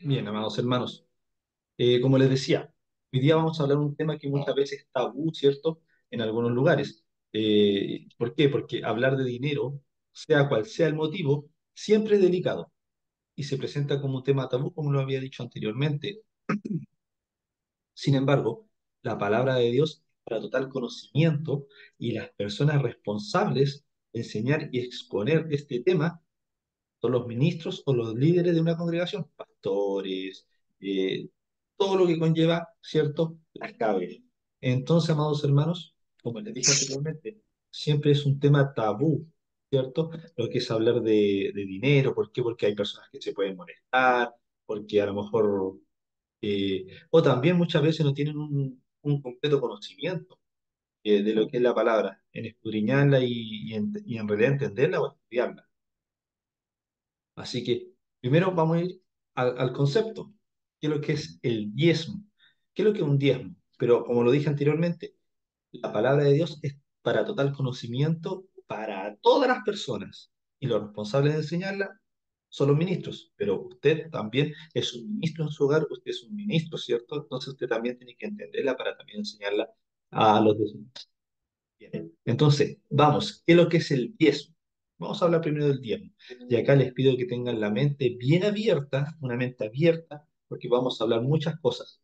Bien, amados hermanos, como les decía, hoy día vamos a hablar de un tema que muchas veces es tabú, ¿cierto? En algunos lugares. ¿Por qué? Porque hablar de dinero, sea cual sea el motivo, siempre es delicado y se presenta como un tema tabú, como lo había dicho anteriormente. Sin embargo, la palabra de Dios es para total conocimiento y las personas responsables de enseñar y exponer este tema son los ministros o los líderes de una congregación, pastores, eh, todo lo que conlleva, ¿cierto? Las cabezas. Entonces, amados hermanos, como les dije anteriormente, siempre es un tema tabú, ¿cierto? Lo que es hablar de dinero, ¿por qué? Porque hay personas que se pueden molestar, porque a lo mejor, o también muchas veces no tienen un completo conocimiento de lo que es la palabra, en escudriñarla y en realidad entenderla o estudiarla. Así que primero vamos a ir al concepto. ¿Qué es lo que es el diezmo? ¿Qué es lo que es un diezmo? Pero como lo dije anteriormente, la palabra de Dios es para total conocimiento para todas las personas. Y los responsables de enseñarla son los ministros. Pero usted también es un ministro en su hogar, usted es un ministro, ¿cierto? Entonces usted también tiene que entenderla para también enseñarla a los demás. Bien. Entonces, vamos, ¿qué es lo que es el diezmo? Vamos a hablar primero del diezmo. Y acá les pido que tengan la mente bien abierta, una mente abierta, porque vamos a hablar muchas cosas.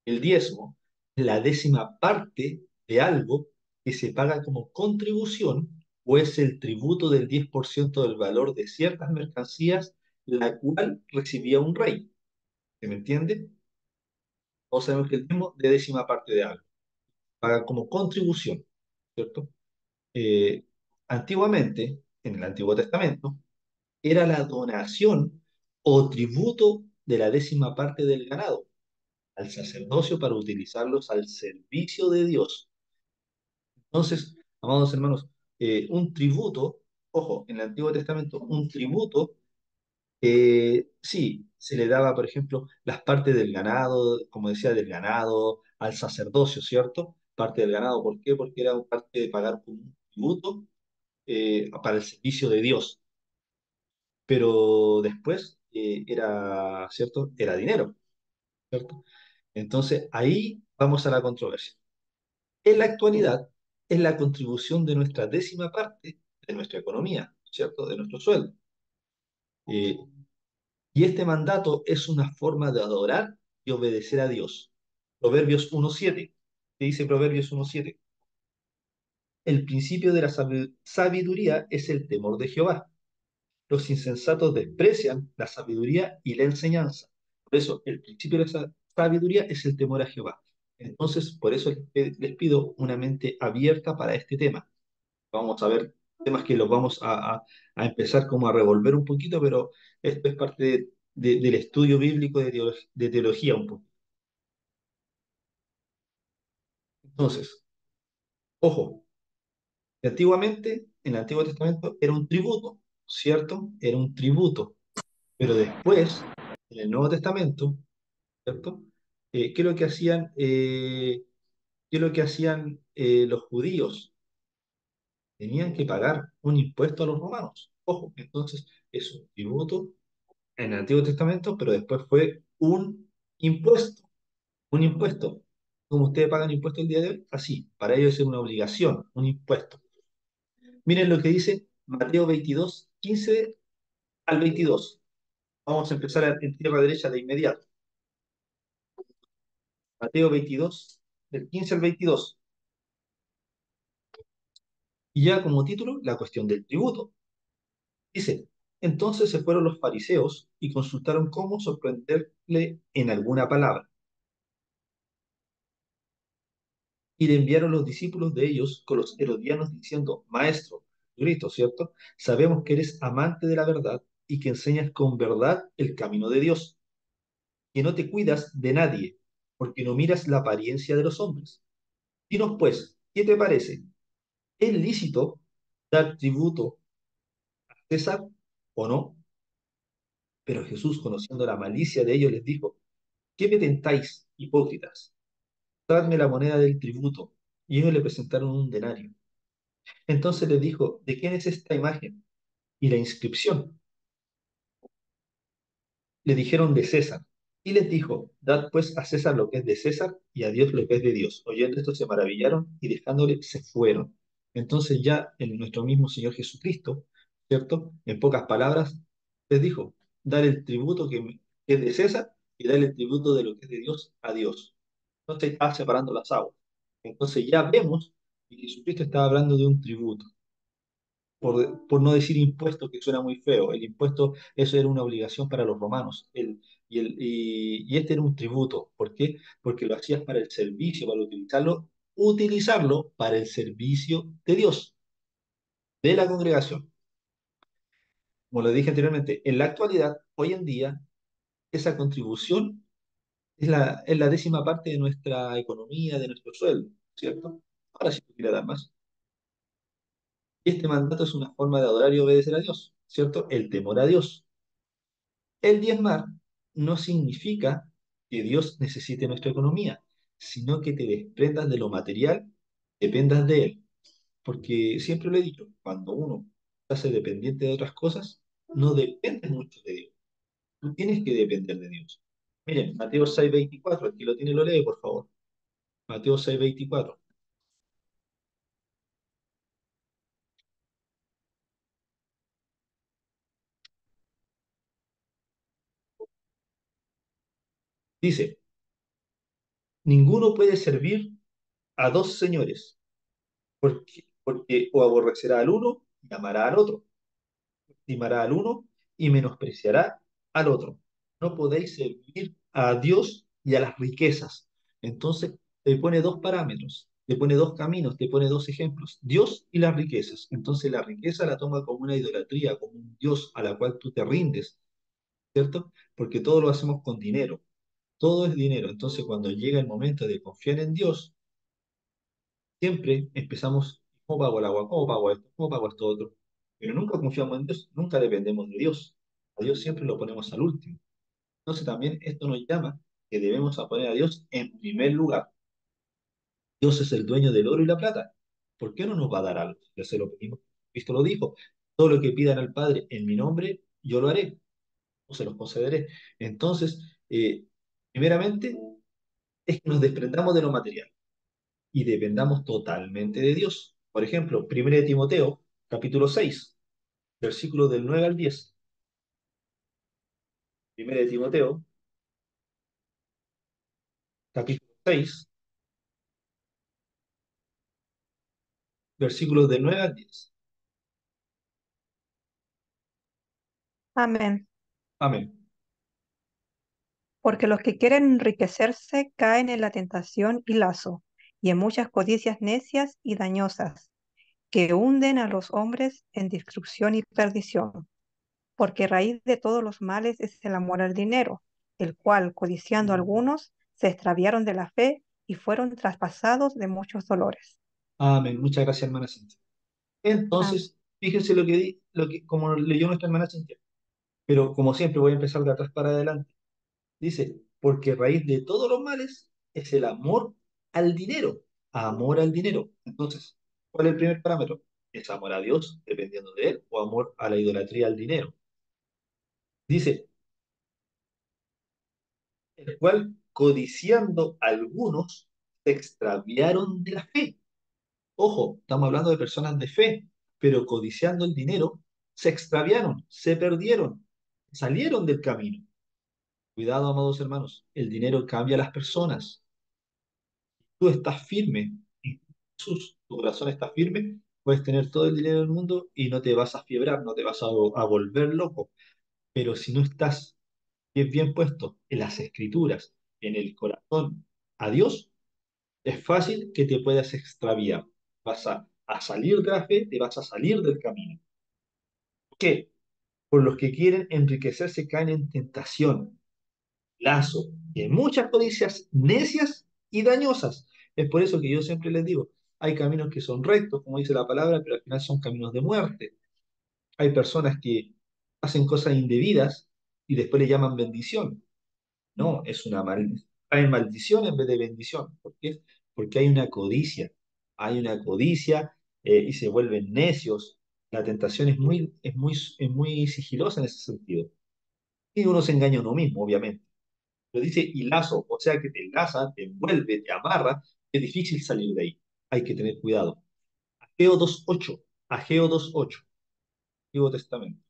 El diezmo es la décima parte de algo que se paga como contribución o es el tributo del 10% del valor de ciertas mercancías, la cual recibía un rey. ¿Se me entiende? O sabemos que el diezmo es de décima parte de algo, paga como contribución, ¿cierto? eh, Antiguamente, en el Antiguo Testamento, era la donación o tributo de la décima parte del ganado al sacerdocio para utilizarlos al servicio de Dios. Entonces, amados hermanos, un tributo, ojo, en el Antiguo Testamento, un tributo, sí, se le daba, por ejemplo, las partes del ganado, como decía, del ganado al sacerdocio, ¿cierto? Parte del ganado, ¿por qué? Porque era parte de pagar como un tributo para el servicio de Dios, pero después era, ¿cierto? Era dinero, ¿cierto? Entonces ahí vamos a la controversia. En la actualidad es la contribución de nuestra décima parte de nuestra economía, ¿cierto? De nuestro sueldo. Eh, y este mandato es una forma de adorar y obedecer a Dios. Proverbios 1.7. ¿Qué dice Proverbios 1.7? El principio de la sabiduría es el temor de Jehová. Los insensatos desprecian la sabiduría y la enseñanza. Por eso, el principio de la sabiduría es el temor a Jehová. Entonces, por eso les pido una mente abierta para este tema. Vamos a ver temas que los vamos a empezar como a revolver un poquito, pero esto es parte del estudio bíblico de teología un poco. Entonces, ojo, antiguamente, en el Antiguo Testamento, era un tributo, ¿cierto? Era un tributo. Pero después, en el Nuevo Testamento, ¿cierto? ¿Qué es lo que hacían, qué es lo que hacían los judíos? Tenían que pagar un impuesto a los romanos. Ojo, entonces es un tributo en el Antiguo Testamento, pero después fue un impuesto, un impuesto. Como ustedes pagan impuestos el día de hoy, así, para ellos es una obligación, un impuesto. Miren lo que dice Mateo 22, 15 al 22. Vamos a empezar en tierra derecha de inmediato. Mateo 22, del 15 al 22. Y ya como título, la cuestión del tributo. Dice, entonces se fueron los fariseos y consultaron cómo sorprenderle en alguna palabra. Y le enviaron los discípulos de ellos con los herodianos diciendo, Maestro, Cristo, ¿cierto? Sabemos que eres amante de la verdad y que enseñas con verdad el camino de Dios, que no te cuidas de nadie, porque no miras la apariencia de los hombres. Dinos pues, ¿qué te parece? ¿Es lícito dar tributo a César o no? Pero Jesús, conociendo la malicia de ellos, les dijo, ¿qué me tentáis, hipócritas? Tradme la moneda del tributo. Y ellos le presentaron un denario. Entonces les dijo, ¿de quién es esta imagen y la inscripción? le dijeron de César. Y les dijo, dad pues a César lo que es de César y a Dios lo que es de Dios. Oyendo esto se maravillaron y dejándole se fueron. Entonces ya en nuestro mismo Señor Jesucristo, ¿cierto? En pocas palabras, les dijo, dar el tributo que es de César y dar el tributo de lo que es de Dios a Dios. Entonces está separando las aguas. Entonces ya vemos que Jesucristo estaba hablando de un tributo por no decir impuesto, que suena muy feo. El impuesto, eso era una obligación para los romanos. Y este era un tributo. ¿Por qué? Porque lo hacías para el servicio, para utilizarlo para el servicio de Dios, de la congregación. Como lo dije anteriormente, en la actualidad, hoy en día, esa contribución es la décima parte de nuestra economía, de nuestro sueldo, ¿cierto? Ahora si tú quieres dar más. Y este mandato es una forma de adorar y obedecer a Dios, ¿cierto? El temor a Dios. El diezmar no significa que Dios necesite nuestra economía, sino que te desprendas de lo material, dependas de Él. Porque siempre lo he dicho, cuando uno se hace dependiente de otras cosas, no dependes mucho de Dios. Tú tienes que depender de Dios. Miren, Mateo 6:24, aquí lo tiene, lo lee, por favor. Mateo 6:24. Dice, ninguno puede servir a dos señores, porque o aborrecerá al uno y amará al otro, estimará al uno y menospreciará al otro. No podéis servir a Dios y a las riquezas. Entonces, te pone dos parámetros, te pone dos caminos, te pone dos ejemplos, Dios y las riquezas. Entonces, la riqueza la toma como una idolatría, como un Dios a la cual tú te rindes, ¿cierto? Porque todo lo hacemos con dinero, todo es dinero. Entonces, cuando llega el momento de confiar en Dios, siempre empezamos, ¿cómo pago el agua? ¿Cómo pago esto? ¿Cómo pago esto otro? Pero nunca confiamos en Dios, nunca dependemos de Dios. A Dios siempre lo ponemos al último. Entonces también esto nos llama que debemos a poner a Dios en primer lugar. Dios es el dueño del oro y la plata. ¿Por qué no nos va a dar algo? Ya se lo pedimos. Cristo lo dijo. Todo lo que pidan al Padre en mi nombre, yo lo haré o se los concederé. Entonces, primeramente, es que nos desprendamos de lo material y dependamos totalmente de Dios. Por ejemplo, 1 de Timoteo, capítulo 6, versículos del 9 al 10. 1 de Timoteo, capítulo 6, versículos del 9 al 10. Amén. Amén. Porque los que quieren enriquecerse caen en la tentación y lazo, y en muchas codicias necias y dañosas, que hunden a los hombres en destrucción y perdición. Porque raíz de todos los males es el amor al dinero, el cual, codiciando algunos, se extraviaron de la fe y fueron traspasados de muchos dolores. Amén. Muchas gracias, hermana Cintia. Amén. Entonces, fíjense como leyó nuestra hermana Cintia. Pero como siempre, voy a empezar de atrás para adelante. Dice, porque raíz de todos los males es el amor al dinero. Amor al dinero. Entonces, ¿cuál es el primer parámetro? ¿Es amor a Dios, dependiendo de Él, o amor a la idolatría al dinero? Dice, el cual, codiciando algunos, se extraviaron de la fe. Ojo, estamos hablando de personas de fe, pero codiciando el dinero, se extraviaron, se perdieron, salieron del camino. Cuidado, amados hermanos, el dinero cambia a las personas. Tú estás firme en Jesús, tu corazón está firme, puedes tener todo el dinero del mundo y no te vas a fiebrar, no te vas a volver loco. Pero si no estás bien puesto en las escrituras, en el corazón a Dios, es fácil que te puedas extraviar. Vas a salir de la fe, te vas a salir del camino. ¿Por qué? Por los que quieren enriquecerse caen en tentación, lazo, y en muchas codicias necias y dañosas. Es por eso que yo siempre les digo, hay caminos que son rectos, como dice la palabra, pero al final son caminos de muerte. Hay personas que hacen cosas indebidas y después le llaman bendición. No, es una maldición. Trae maldición en vez de bendición. ¿Por qué? Porque hay una codicia. Hay una codicia y se vuelven necios. La tentación es muy sigilosa en ese sentido. Y uno se engaña a uno mismo, obviamente. Pero dice y lazo, o sea que te enlaza, te envuelve, te amarra, es difícil salir de ahí. Hay que tener cuidado. Ageo 2.8, Ageo 2.8, Antiguo Testamento.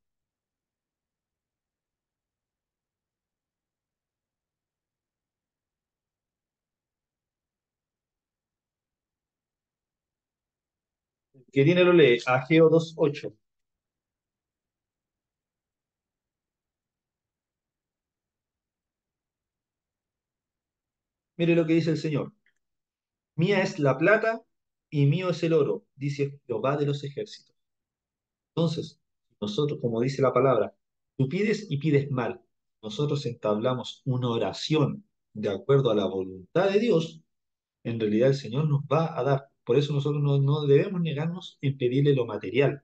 El que tiene lo lee, Ageo 2.8. Mire lo que dice el Señor. Mía es la plata y mío es el oro, dice Jehová de los ejércitos. Entonces, nosotros, como dice la palabra, tú pides y pides mal. Nosotros entablamos una oración de acuerdo a la voluntad de Dios, en realidad el Señor nos va a dar. Por eso nosotros no debemos negarnos en pedirle lo material.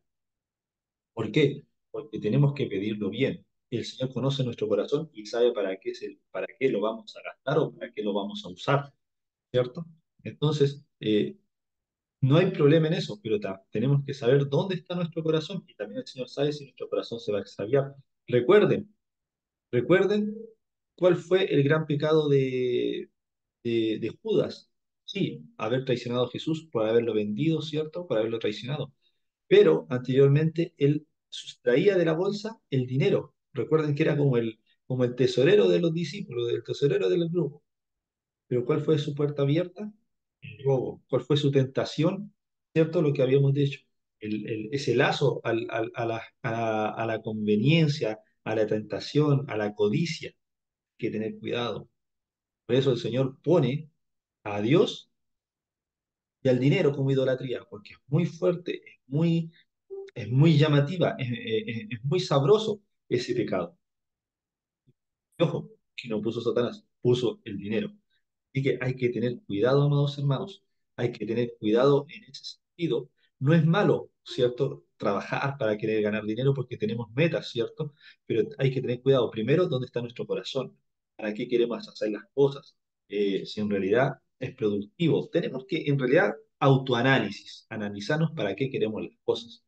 ¿Por qué? Porque tenemos que pedirlo bien. El Señor conoce nuestro corazón y sabe para qué lo vamos a gastar o para qué lo vamos a usar, ¿cierto? Entonces, no hay problema en eso, pero tenemos que saber dónde está nuestro corazón y también el Señor sabe si nuestro corazón se va a extraviar. Recuerden, recuerden cuál fue el gran pecado de Judas. Sí, haber traicionado a Jesús por haberlo vendido, ¿cierto? Por haberlo traicionado. Pero anteriormente él sustraía de la bolsa el dinero. Recuerden que era como el tesorero de los discípulos, el tesorero del grupo. Pero ¿cuál fue su puerta abierta? El robo. ¿Cuál fue su tentación? ¿Cierto? Lo que habíamos dicho. Ese lazo a la conveniencia, a la tentación, a la codicia. Hay que tener cuidado. Por eso el Señor pone a Dios y al dinero como idolatría, porque es muy fuerte, es muy llamativa, es muy sabroso ese pecado. Y ojo, que no puso Satanás, puso el dinero. Así que hay que tener cuidado, amados hermanos. Hay que tener cuidado en ese sentido. No es malo, ¿cierto? Trabajar para querer ganar dinero porque tenemos metas, ¿cierto? Pero hay que tener cuidado. Primero, ¿dónde está nuestro corazón? ¿Para qué queremos hacer las cosas? Si en realidad es productivo. Tenemos que, en realidad, autoanálisis, analizarnos para qué queremos las cosas.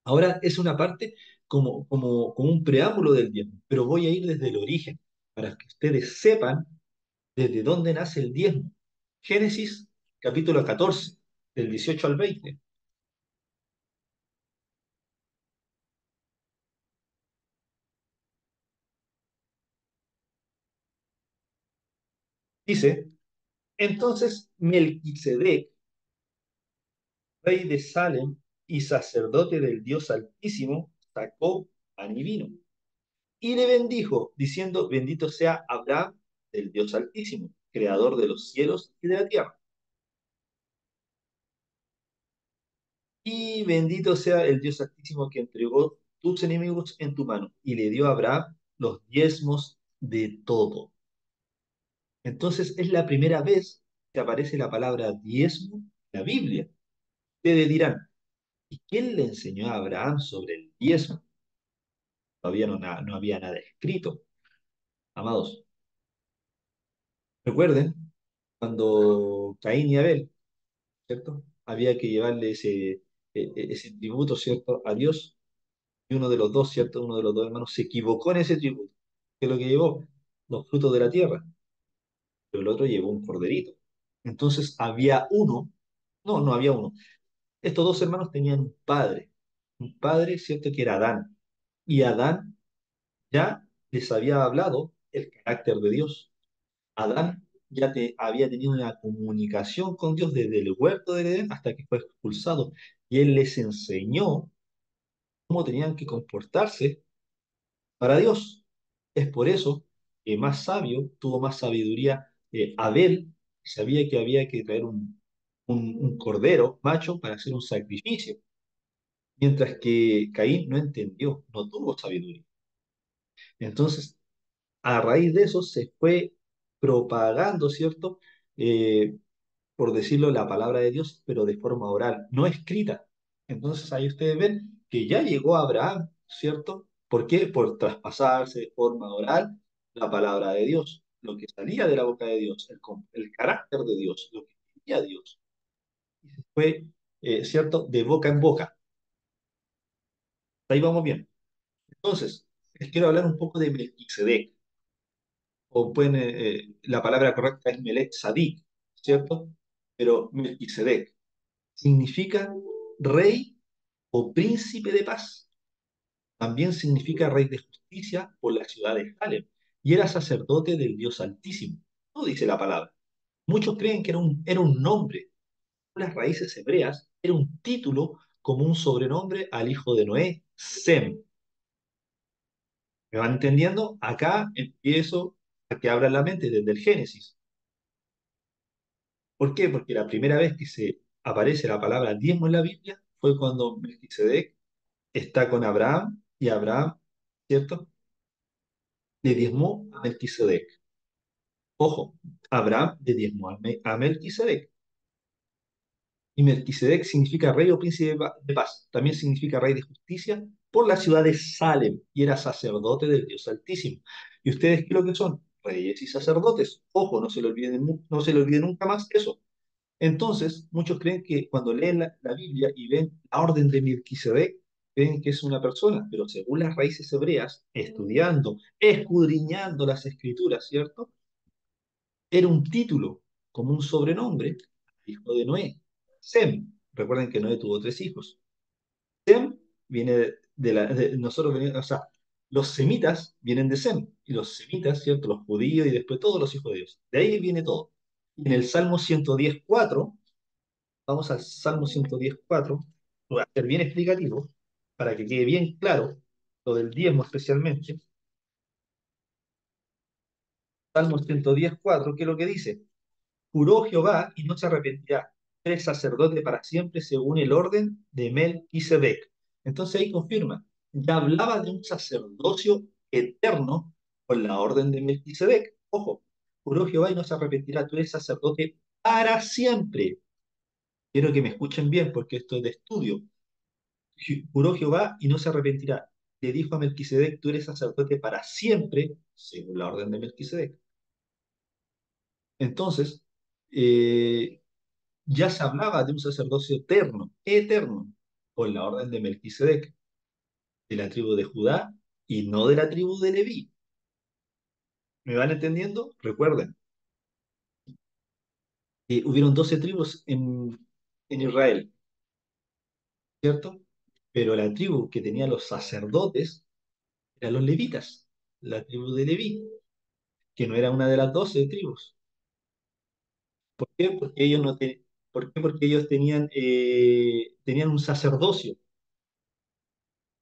Ahora es una parte como un preámbulo del diezmo, pero voy a ir desde el origen, para que ustedes sepan desde dónde nace el diezmo. Génesis capítulo 14, del 18 al 20. Dice, entonces Melquisedec, rey de Salem y sacerdote del Dios Altísimo, sacó pan y vino y le bendijo, diciendo, bendito sea Abraham del Dios Altísimo, creador de los cielos y de la tierra. Y bendito sea el Dios Altísimo que entregó tus enemigos en tu mano y le dio a Abraham los diezmos de todo. Entonces es la primera vez que aparece la palabra diezmo en la Biblia. Ustedes dirán, ¿y quién le enseñó a Abraham sobre el diezmo? Todavía no había nada escrito. Amados, recuerden cuando Caín y Abel, ¿cierto? Había que llevarle ese tributo, ¿cierto? A Dios. Y uno de los dos, ¿cierto? Uno de los dos hermanos se equivocó en ese tributo. ¿Qué es lo que llevó? Los frutos de la tierra. Pero el otro llevó un corderito. Entonces había uno, no había uno. Estos dos hermanos tenían un padre, ¿cierto? Que era Adán. Y Adán ya les había hablado el carácter de Dios. Adán había tenido una comunicación con Dios desde el huerto del Edén hasta que fue expulsado. Y él les enseñó cómo tenían que comportarse para Dios. Es por eso que más sabio, tuvo más sabiduría Abel, sabía que había que traer un cordero macho para hacer un sacrificio, mientras que Caín no entendió, no tuvo sabiduría. Entonces, a raíz de eso se fue propagando, ¿cierto? Eh, por decirlo, la palabra de Dios, pero de forma oral, no escrita. Entonces ahí ustedes ven que ya llegó Abraham, ¿cierto? ¿Por qué? Por traspasarse de forma oral la palabra de Dios, lo que salía de la boca de Dios, el carácter de Dios, lo que quería Dios. Y se fue, ¿cierto? De boca en boca. Ahí vamos bien. Entonces, les quiero hablar un poco de Melquisedec, o pueden, la palabra correcta es Melech Sadik, ¿cierto? Pero Melquisedec significa rey o príncipe de paz. También significa rey de justicia por la ciudad de Salem. Y era sacerdote del Dios Altísimo. No dice la palabra. Muchos creen que era un nombre. Las raíces hebreas era un título como un sobrenombre al hijo de Noé, Sem. ¿Me van entendiendo? Acá empiezo a que abran la mente desde el Génesis. ¿Por qué? Porque la primera vez que se aparece la palabra diezmo en la Biblia fue cuando Melquisedec está con Abraham y Abraham, ¿cierto? Le diezmó a Melquisedec. Ojo, Abraham le diezmó a Melquisedec. Y Melquisedec significa rey o príncipe de paz. También significa rey de justicia por la ciudad de Salem. Y era sacerdote del Dios Altísimo. ¿Y ustedes qué es lo que son? Reyes y sacerdotes. Ojo, no se lo olviden, no se lo olviden nunca más eso. Entonces, muchos creen que cuando leen la Biblia y ven la orden de Melquisedec, creen que es una persona, pero según las raíces hebreas, estudiando, escudriñando las escrituras, ¿cierto? Era un título, como un sobrenombre, hijo de Noé. Sem. Recuerden que Noé tuvo tres hijos. Sem viene nosotros venimos, o sea, los semitas vienen de Sem, y los semitas, ¿cierto? Los judíos y después todos los hijos de Dios. De ahí viene todo. Y en el Salmo 110:4, vamos al Salmo 110:4, voy a ser bien explicativo, para que quede bien claro, lo del diezmo especialmente. Salmo 110:4, ¿qué es lo que dice? Juró Jehová y no se arrepentirá. Eres sacerdote para siempre según el orden de Melquisedec. Entonces ahí confirma, ya hablaba de un sacerdocio eterno con la orden de Melquisedec. Ojo, juró Jehová y no se arrepentirá. Tú eres sacerdote para siempre. Quiero que me escuchen bien porque esto es de estudio. Juró Jehová y no se arrepentirá. Le dijo a Melquisedec, tú eres sacerdote para siempre según la orden de Melquisedec. Entonces, eh, ya se hablaba de un sacerdocio eterno, eterno, con la orden de Melquisedec, de la tribu de Judá y no de la tribu de Leví. ¿Me van entendiendo? Recuerden, hubieron 12 tribus en Israel, ¿cierto? Pero la tribu que tenía los sacerdotes eran los levitas, la tribu de Leví, que no era una de las 12 tribus. ¿Por qué? Porque ellos no te- ¿Por qué? Porque ellos tenían un sacerdocio,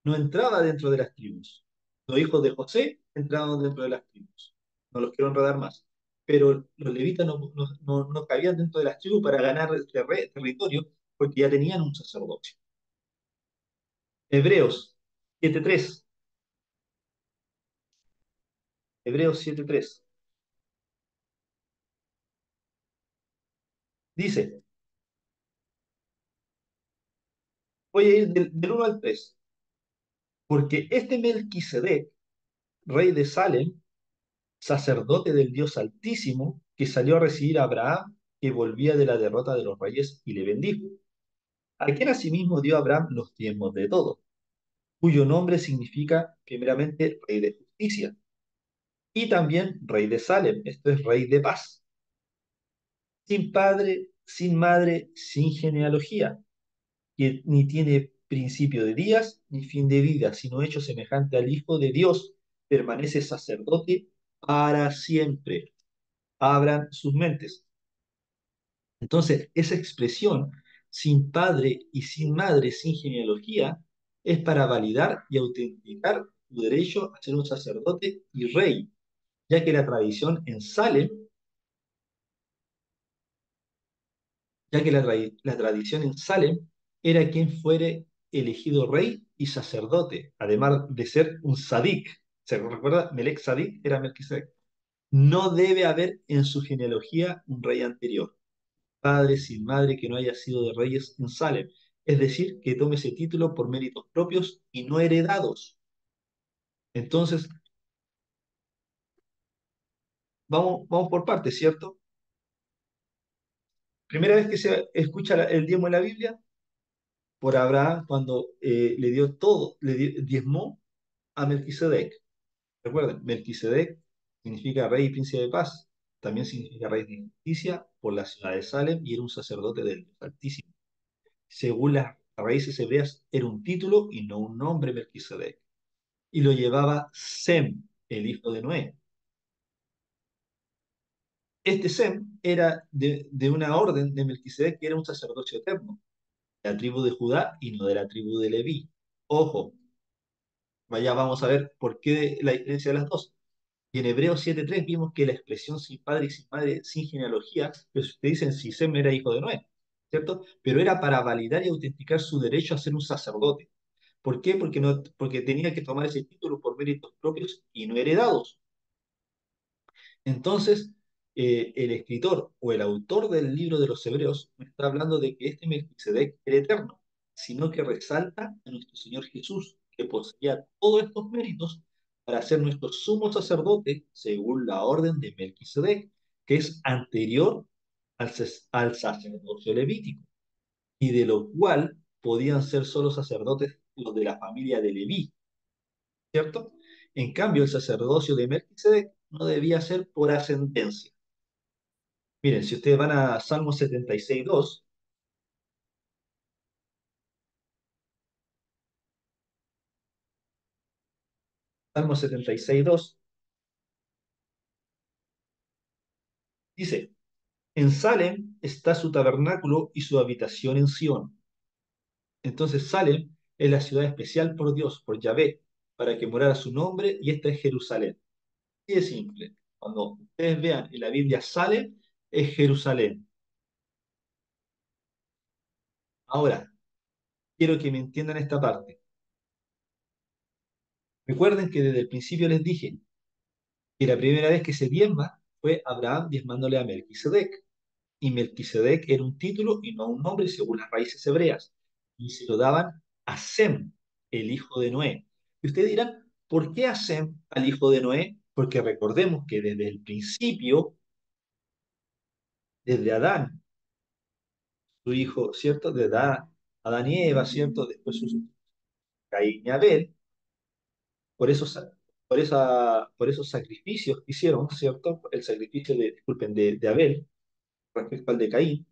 no entraba dentro de las tribus. Los hijos de José entraban dentro de las tribus. No los quiero enredar más. Pero los levitas no cabían dentro de las tribus para ganar territorio porque ya tenían un sacerdocio. Hebreos 7:3. Hebreos 7:3. Dice, voy a ir del 1 al 3. Porque este Melquisedec, rey de Salem, sacerdote del Dios Altísimo, que salió a recibir a Abraham, que volvía de la derrota de los reyes, y le bendijo. A quien asimismo dio Abraham los diezmos de todo, cuyo nombre significa primeramente rey de justicia, y también rey de Salem, esto es rey de paz, sin padre, sin madre, sin genealogía, que ni tiene principio de días ni fin de vida, sino hecho semejante al Hijo de Dios, permanece sacerdote para siempre. Abran sus mentes. Entonces, esa expresión, sin padre y sin madre, sin genealogía, es para validar y autenticar tu derecho a ser un sacerdote y rey, ya que la tradición en Salem, la tradición en Salem era quien fuere elegido rey y sacerdote, además de ser un sadik. ¿Se recuerda? Melech Sadik era Melquisedec. No debe haber en su genealogía un rey anterior, padre sin madre que no haya sido de reyes en Salem, es decir, que tome ese título por méritos propios y no heredados. Entonces, vamos por partes, ¿cierto? Primera vez que se escucha el diezmo en la Biblia, por Abraham, cuando le dio todo, diezmó a Melquisedec. Recuerden, Melquisedec significa rey y príncipe de paz. También significa rey de justicia por la ciudad de Salem y era un sacerdote del Dios Altísimo. Según las raíces hebreas, era un título y no un nombre Melquisedec. Y lo llevaba Sem, el hijo de Noé. Este Sem era de una orden de Melquisedec que era un sacerdocio eterno, de la tribu de Judá y no de la tribu de Leví. Ojo, vaya, vamos a ver por qué la diferencia de las dos. Y en Hebreos 7.3 vimos que la expresión sin padre y sin madre, sin genealogía, pues te dicen si Sem era hijo de Noé, ¿cierto? Pero era para validar y autenticar su derecho a ser un sacerdote. ¿Por qué? Porque tenía que tomar ese título por méritos propios y no heredados. Entonces, el escritor o el autor del libro de los Hebreos no está hablando de que este Melquisedec era eterno, sino que resalta a nuestro Señor Jesús, que poseía todos estos méritos para ser nuestro sumo sacerdote según la orden de Melquisedec, que es anterior al sacerdocio levítico, y de lo cual podían ser solo sacerdotes los de la familia de Leví, ¿cierto? En cambio, el sacerdocio de Melquisedec no debía ser por ascendencia. Miren, si ustedes van a Salmo 76.2, Salmo 76.2, dice, en Salem está su tabernáculo y su habitación en Sión. Entonces Salem es la ciudad especial por Dios, por Yahvé, para que morara su nombre, y esta es Jerusalén. Así de simple. Cuando ustedes vean en la Biblia Salem, es Jerusalén. Ahora, quiero que me entiendan esta parte. Recuerden que desde el principio les dije que la primera vez que se diezma fue Abraham diezmándole a Melquisedec. Y Melquisedec era un título y no un nombre según las raíces hebreas. Y se lo daban a Sem, el hijo de Noé. Y ustedes dirán, ¿por qué a Sem, al hijo de Noé? Porque recordemos que desde el principio, desde Adán, su hijo, ¿cierto? Desde Adán y Eva, ¿cierto? Después sus Caín y Abel, por esos, por esos sacrificios que hicieron, ¿cierto? El sacrificio disculpen, de Abel respecto al de Caín,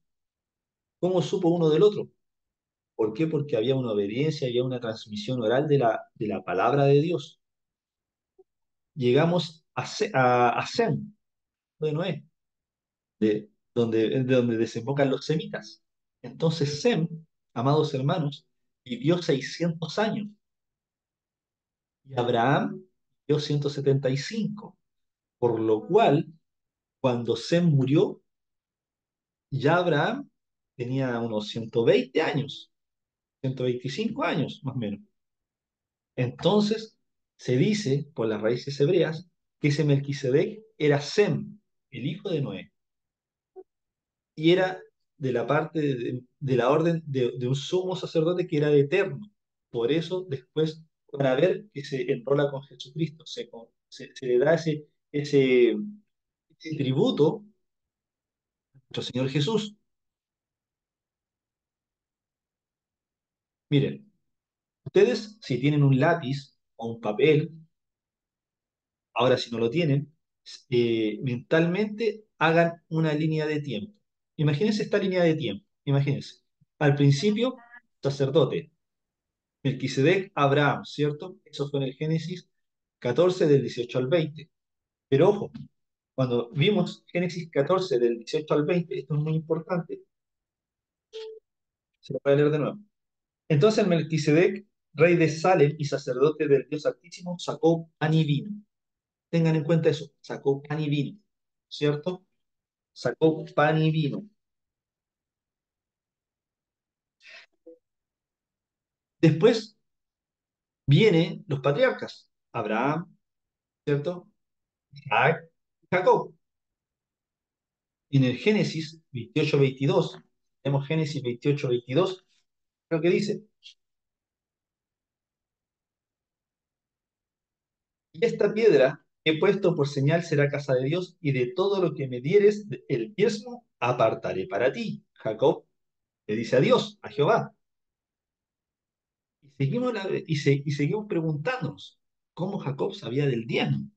¿cómo supo uno del otro? ¿Por qué? Porque había una obediencia, había una transmisión oral de la palabra de Dios. Llegamos a Sem, de Noé, de donde desembocan los semitas. Entonces Sem, amados hermanos, vivió 600 años y Abraham vivió 175, por lo cual cuando Sem murió, ya Abraham tenía unos 120 años, 125 años más o menos. Entonces, se dice por las raíces hebreas que ese Melquisedec era Sem, el hijo de Noé, y era de la parte de la orden de un sumo sacerdote que era eterno. Por eso, después van a ver que se enrola con Jesucristo, se le da ese tributo a nuestro Señor Jesús. Miren, ustedes, si tienen un lápiz o un papel, ahora, si no lo tienen, mentalmente hagan una línea de tiempo. Imagínense esta línea de tiempo. Imagínense. Al principio, sacerdote. Melquisedec, Abraham, ¿cierto? Eso fue en el Génesis 14 del 18 al 20. Pero ojo, cuando vimos Génesis 14 del 18 al 20, esto es muy importante, se lo voy a leer de nuevo. Entonces Melquisedec, rey de Salem y sacerdote del Dios Altísimo, sacó pan y vino. Tengan en cuenta eso, sacó pan y vino, ¿cierto? Sacó pan y vino. Después vienen los patriarcas, Abraham, ¿cierto? Isaac y Jacob. En el Génesis 28-22, tenemos Génesis 28-22, lo que dice, y esta piedra he puesto por señal será casa de Dios, y de todo lo que me dieres el diezmo apartaré para ti. Jacob le dice a Dios, a Jehová. Y seguimos preguntándonos. ¿Cómo Jacob sabía del diezmo?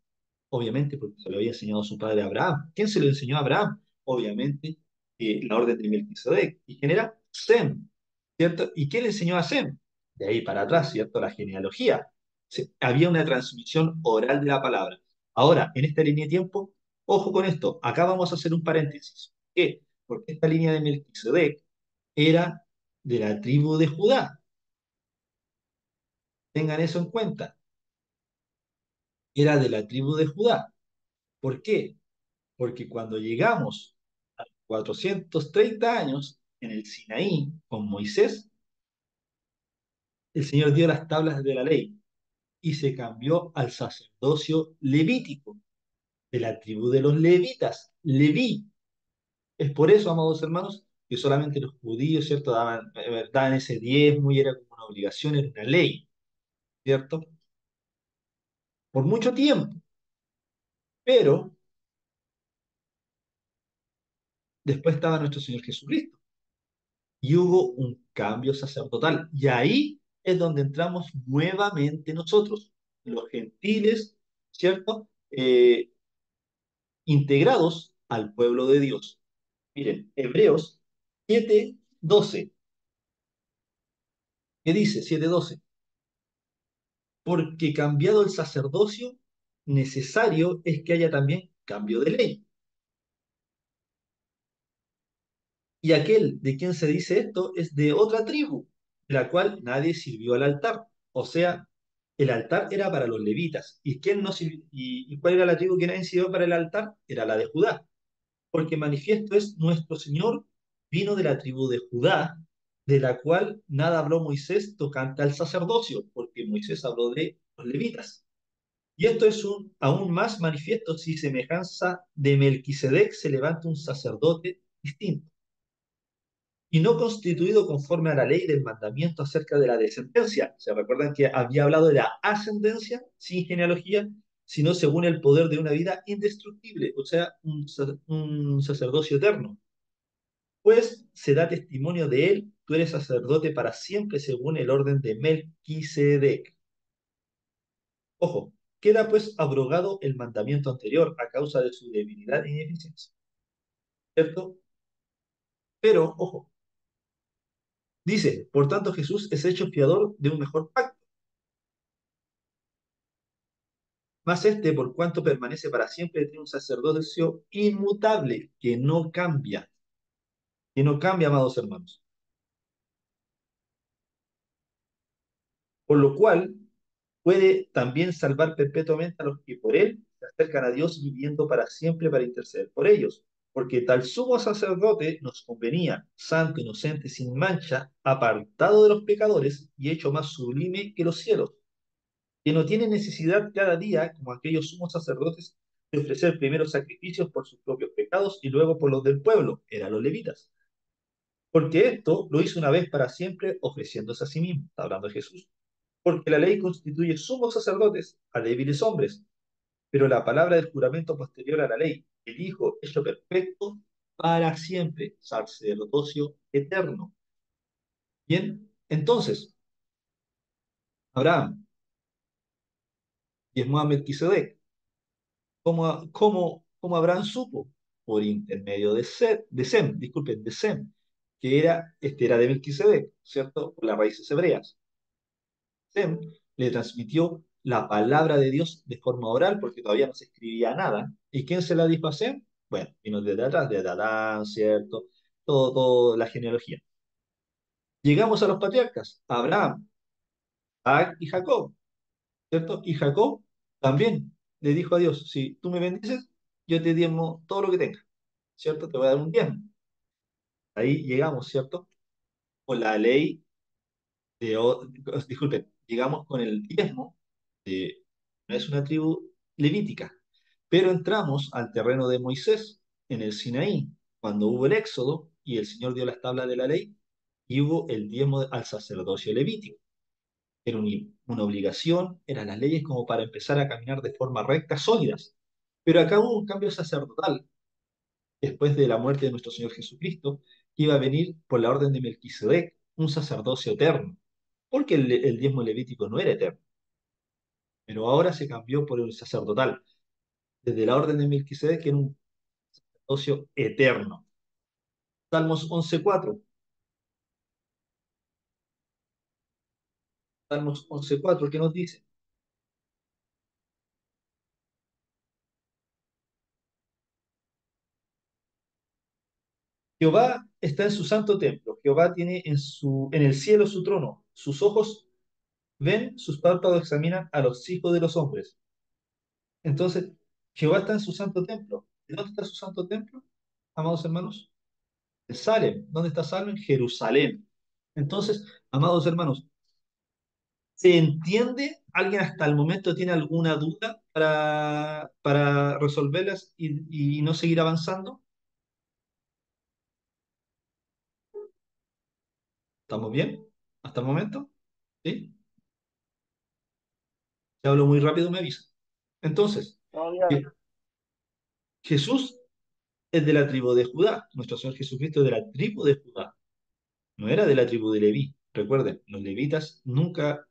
Obviamente porque se lo había enseñado su padre Abraham. ¿Quién se lo enseñó a Abraham? Obviamente la orden de Melquisedec. ¿Y quién era? Sem, ¿cierto? ¿Y quién le enseñó a Sem? De ahí para atrás, ¿cierto? La genealogía. Había una transmisión oral de la palabra. Ahora, en esta línea de tiempo, ojo con esto, acá vamos a hacer un paréntesis. ¿Por qué? Porque esta línea de Melquisedec era de la tribu de Judá. Tengan eso en cuenta. Era de la tribu de Judá. ¿Por qué? Porque cuando llegamos a 430 años en el Sinaí con Moisés, el Señor dio las tablas de la ley y se cambió al sacerdocio levítico, de la tribu de los levitas, Leví. Es por eso, amados hermanos, que solamente los judíos, ¿cierto?, daban ese diezmo y era como una obligación, era una ley, ¿cierto? Por mucho tiempo, pero después estaba nuestro Señor Jesucristo y hubo un cambio sacerdotal. Y ahí es donde entramos nuevamente nosotros, los gentiles, ¿cierto? Integrados al pueblo de Dios. Miren, Hebreos 7:12, ¿qué dice 7:12? Porque cambiado el sacerdocio, necesario es que haya también cambio de ley. Y aquel de quien se dice esto es de otra tribu, de la cual nadie sirvió al altar. O sea, el altar era para los levitas. ¿Y quién no y cuál era la tribu que nadie sirvió para el altar? Era la de Judá. Porque manifiesto es nuestro Señor vino de la tribu de Judá, de la cual nada habló Moisés tocante al sacerdocio, porque Moisés habló de los levitas. Y esto es aún más manifiesto si semejanza de Melquisedec se levanta un sacerdote distinto y no constituido conforme a la ley del mandamiento acerca de la descendencia. ¿Se recuerdan que había hablado de la ascendencia sin genealogía, sino según el poder de una vida indestructible, o sea, un sacerdocio eterno? Pues se da testimonio de él, tú eres sacerdote para siempre según el orden de Melquisedec. Ojo, queda pues abrogado el mandamiento anterior a causa de su debilidad e ineficiencia, ¿cierto? Pero, ojo, dice, por tanto Jesús es hecho fiador de un mejor pacto. Mas este, por cuanto permanece para siempre, tiene un sacerdocio inmutable, que no cambia, amados hermanos. Por lo cual, puede también salvar perpetuamente a los que por él se acercan a Dios viviendo para siempre para interceder por ellos. Porque tal sumo sacerdote nos convenía, santo, inocente, sin mancha, apartado de los pecadores y hecho más sublime que los cielos, que no tiene necesidad cada día, como aquellos sumos sacerdotes, de ofrecer primero sacrificios por sus propios pecados y luego por los del pueblo, eran los levitas. Porque esto lo hizo una vez para siempre, ofreciéndose a sí mismo. Está hablando de Jesús. Porque la ley constituye sumos sacerdotes a débiles hombres, pero la palabra del juramento posterior a la ley, el Hijo hecho perfecto para siempre, sacerdocio eterno. Bien, entonces, Abraham diezmó a Melquisedec. ¿Cómo Abraham supo? Por intermedio de Sem, disculpen, de Sem, que era de Melquisedec, ¿cierto? Por las raíces hebreas. Sem le transmitió la palabra de Dios de forma oral, porque todavía no se escribía nada. ¿Y quién se la dijo a Sem? Bueno, vino desde atrás, de Adán, ¿cierto? Todo la genealogía. Llegamos a los patriarcas, Abraham, Isaac y Jacob, ¿cierto? Y Jacob también le dijo a Dios, si tú me bendices, yo te diezmo todo lo que tengas, ¿cierto? Te voy a dar un diezmo. Ahí llegamos, ¿cierto? Con la ley disculpen, llegamos con el diezmo de, no es una tribu levítica, pero entramos al terreno de Moisés en el Sinaí, cuando hubo el éxodo y el Señor dio las tablas de la ley y hubo el diezmo al sacerdocio levítico. Era una obligación, eran las leyes como para empezar a caminar de forma recta, sólidas. Pero acá hubo un cambio sacerdotal después de la muerte de nuestro Señor Jesucristo, que iba a venir por la orden de Melquisedec, un sacerdocio eterno, porque el diezmo levítico no era eterno. pero ahora se cambió por el sacerdotal, desde la orden de Melquisedec, que era un sacerdocio eterno. Salmos 11:4. Salmos 11:4, ¿qué nos dice? Jehová está en su santo templo, Jehová tiene en el cielo su trono, sus ojos ven, sus párpados examinan a los hijos de los hombres. Entonces, Jehová está en su santo templo. ¿Y dónde está su santo templo, amados hermanos? En Salem. ¿Dónde está Salem? En Jerusalén. Entonces, amados hermanos, ¿se entiende? ¿Alguien hasta el momento tiene alguna duda para resolverlas y no seguir avanzando? ¿Estamos bien? ¿Hasta el momento? ¿Sí? Si hablo muy rápido, me avisa. Entonces, No, ya. Je- Jesús es de la tribu de Judá. Nuestro Señor Jesucristo es de la tribu de Judá. No era de la tribu de Leví. Recuerden, los levitas nunca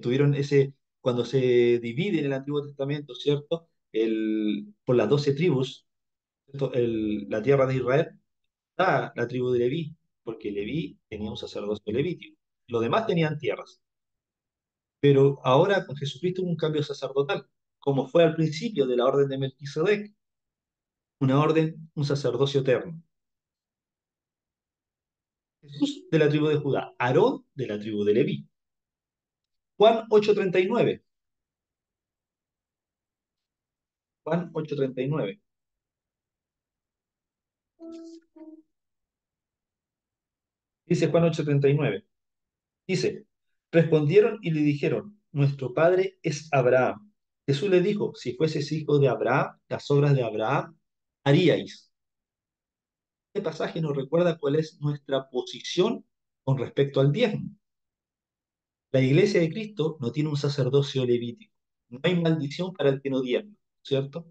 tuvieron ese, cuando se divide en el Antiguo Testamento, ¿cierto? Por las 12 tribus, ¿cierto? La tierra de Israel, está la tribu de Leví, porque Leví tenía un sacerdocio levítico. Los demás tenían tierras. Pero ahora con Jesucristo hubo un cambio sacerdotal, como fue al principio de la orden de Melquisedec, una orden, un sacerdocio eterno. Jesús de la tribu de Judá, Aarón de la tribu de Leví. Juan 8:39. Juan 8:39. Dice Juan 8:39. Dice, respondieron y le dijeron, nuestro padre es Abraham. Jesús le dijo, si fueses hijo de Abraham, las obras de Abraham haríais. Este pasaje nos recuerda cuál es nuestra posición con respecto al diezmo. La iglesia de Cristo no tiene un sacerdocio levítico. No hay maldición para el que no diezma, ¿cierto?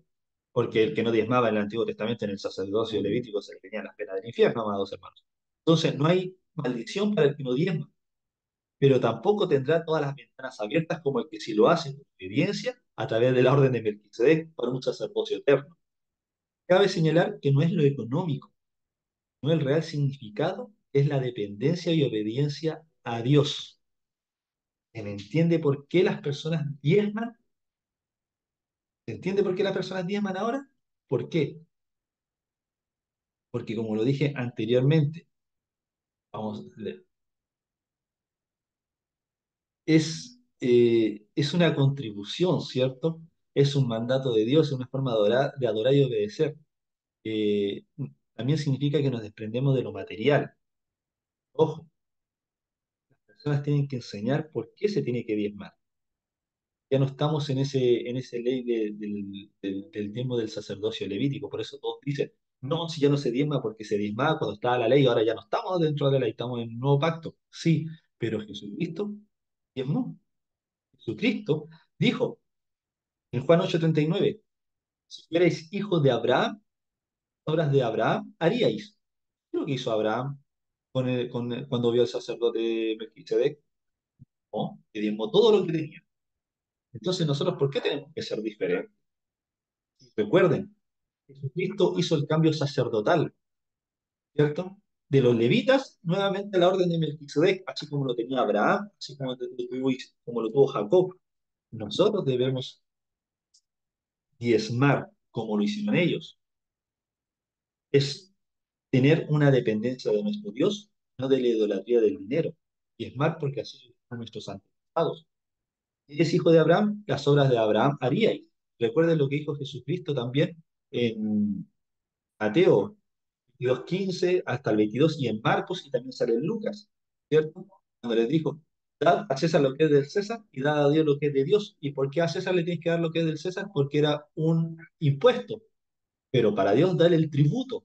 Porque el que no diezmaba en el Antiguo Testamento en el sacerdocio levítico se le tenían las penas del infierno, amados hermanos. Entonces, no hay maldición para el que no diezma, pero tampoco tendrá todas las ventanas abiertas como el que sí lo hace con obediencia a través de la orden de Melquisedec para un sacerdocio eterno. Cabe señalar que no es lo económico, no el real significado, es la dependencia y obediencia a Dios. ¿Se me entiende por qué las personas diezman? ¿Se entiende por qué las personas diezman ahora? ¿Por qué? Porque como lo dije anteriormente, vamos, es una contribución, ¿cierto? Es un mandato de Dios, es una forma de adorar y obedecer. Eh, También significa que nos desprendemos de lo material. Ojo, las personas tienen que enseñar por qué se tiene que diezmar. Ya no estamos en ese ley del diezmo del sacerdocio levítico, por eso todos dicen, no, si ya no se diezma porque se diezmaba cuando estaba la ley, ahora ya no estamos dentro de la ley, estamos en un nuevo pacto. Sí, pero Jesucristo diezmó. Jesucristo dijo en Juan 8:39, si fuerais hijos de Abraham, obras de Abraham haríais. ¿Qué es lo que hizo Abraham cuando vio al sacerdote Melquisedec? ¿No? Que diezmó todo lo que tenía. Entonces nosotros, ¿por qué tenemos que ser diferentes? Recuerden, Jesucristo hizo el cambio sacerdotal, ¿cierto? De los levitas, nuevamente a la orden de Melquisedec, así como lo tenía Abraham, así como lo tuvo Jacob. Nosotros debemos diezmar como lo hicieron ellos. Es tener una dependencia de nuestro Dios, no de la idolatría del dinero. Diezmar porque así son nuestros antepasados. Si es hijo de Abraham, las obras de Abraham haríais. Recuerden lo que dijo Jesucristo también en Mateo 22:15 hasta el 22 y en Marcos y también sale en Lucas, ¿cierto? Cuando les dijo, dad a César lo que es del César y dad a Dios lo que es de Dios. ¿Y por qué a César le tienes que dar lo que es del César? Porque era un impuesto, pero para Dios dale el tributo,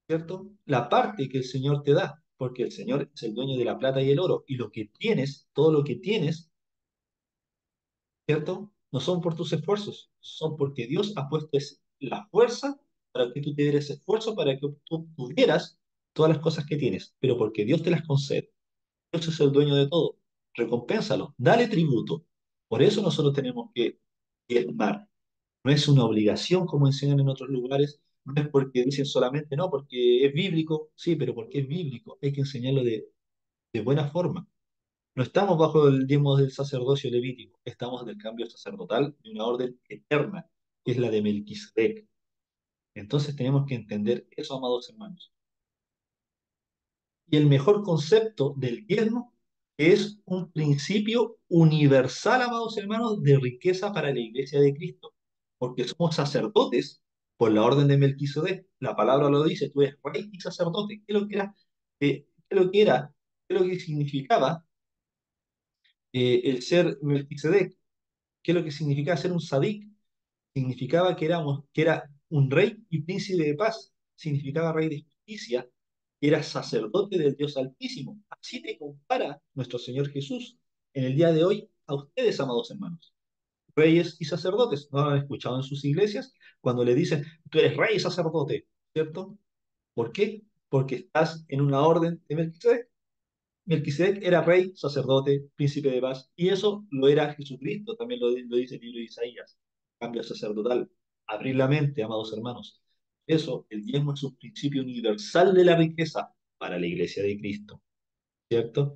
¿cierto? La parte que el Señor te da, porque el Señor es el dueño de la plata y el oro, y lo que tienes, todo lo que tienes, ¿cierto? No son por tus esfuerzos, son porque Dios ha puesto la fuerza para que tú te dieras esfuerzo, para que tú tuvieras todas las cosas que tienes, pero porque Dios te las concede. Dios es el dueño de todo. Recompénsalo, dale tributo. Por eso nosotros tenemos que diezmar. No es una obligación como enseñan en otros lugares, no es porque dicen solamente, no, porque es bíblico, sí, pero porque es bíblico, hay que enseñarlo de buena forma. No estamos bajo el diezmo del sacerdocio levítico, estamos en el cambio sacerdotal de una orden eterna, que es la de Melquisedec. Entonces tenemos que entender eso, amados hermanos. Y el mejor concepto del diezmo es un principio universal, amados hermanos, de riqueza para la iglesia de Cristo, porque somos sacerdotes por la orden de Melquisedec. La palabra lo dice, tú eres rey y sacerdote. ¿Qué es lo que era? ¿Qué es lo que era? ¿Qué es lo que significaba el ser Melquisedec? ¿Qué es lo que significaba ser un sadik? Significaba que era un rey y príncipe de paz, significaba rey de justicia, que era sacerdote del Dios Altísimo. Así te compara nuestro Señor Jesús en el día de hoy a ustedes, amados hermanos, reyes y sacerdotes. ¿No lo han escuchado en sus iglesias? Cuando le dicen, tú eres rey y sacerdote, ¿cierto? ¿Por qué? Porque estás en una orden de Melquisedec. Melquisedec era rey, sacerdote, príncipe de paz, y eso lo era Jesucristo, también lo dice el libro de Isaías. Cambio sacerdotal. Abrir la mente, amados hermanos. Eso, el diezmo es un principio universal de la riqueza para la iglesia de Cristo, ¿cierto?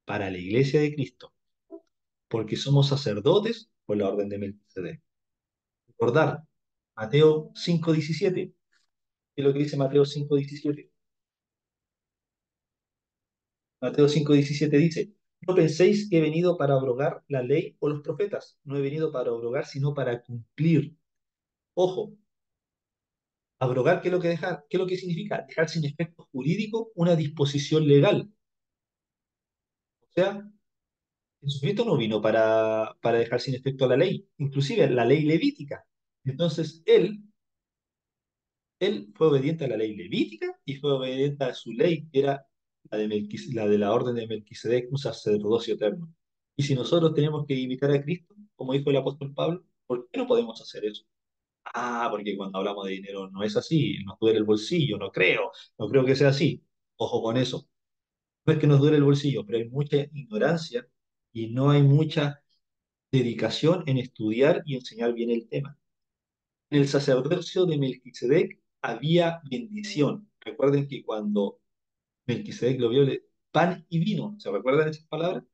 Para la iglesia de Cristo, porque somos sacerdotes por la orden de Melquisedec. Recordar, Mateo 5:17. ¿Qué es lo que dice Mateo 5:17? Mateo 5:17 dice, no penséis que he venido para abrogar la ley o los profetas. No he venido para abrogar, sino para cumplir. Ojo, abrogar, ¿qué es lo que dejar? ¿Qué es lo que significa? Dejar sin efecto jurídico una disposición legal. O sea, Jesucristo no vino para dejar sin efecto la ley, inclusive la ley levítica. Entonces, él fue obediente a la ley levítica y fue obediente a su ley, que era la de la orden de Melquisedec, un sacerdocio eterno. Y si nosotros tenemos que imitar a Cristo, como dijo el apóstol Pablo, ¿por qué no podemos hacer eso? Ah, porque cuando hablamos de dinero no es así, nos duele el bolsillo, no creo que sea así. Ojo con eso. No es que nos duele el bolsillo, pero hay mucha ignorancia y no hay mucha dedicación en estudiar y enseñar bien el tema. En el sacerdocio de Melquisedec había bendición. Recuerden que cuando Melquisedec lo vio, pan y vino, ¿se recuerdan esas palabras?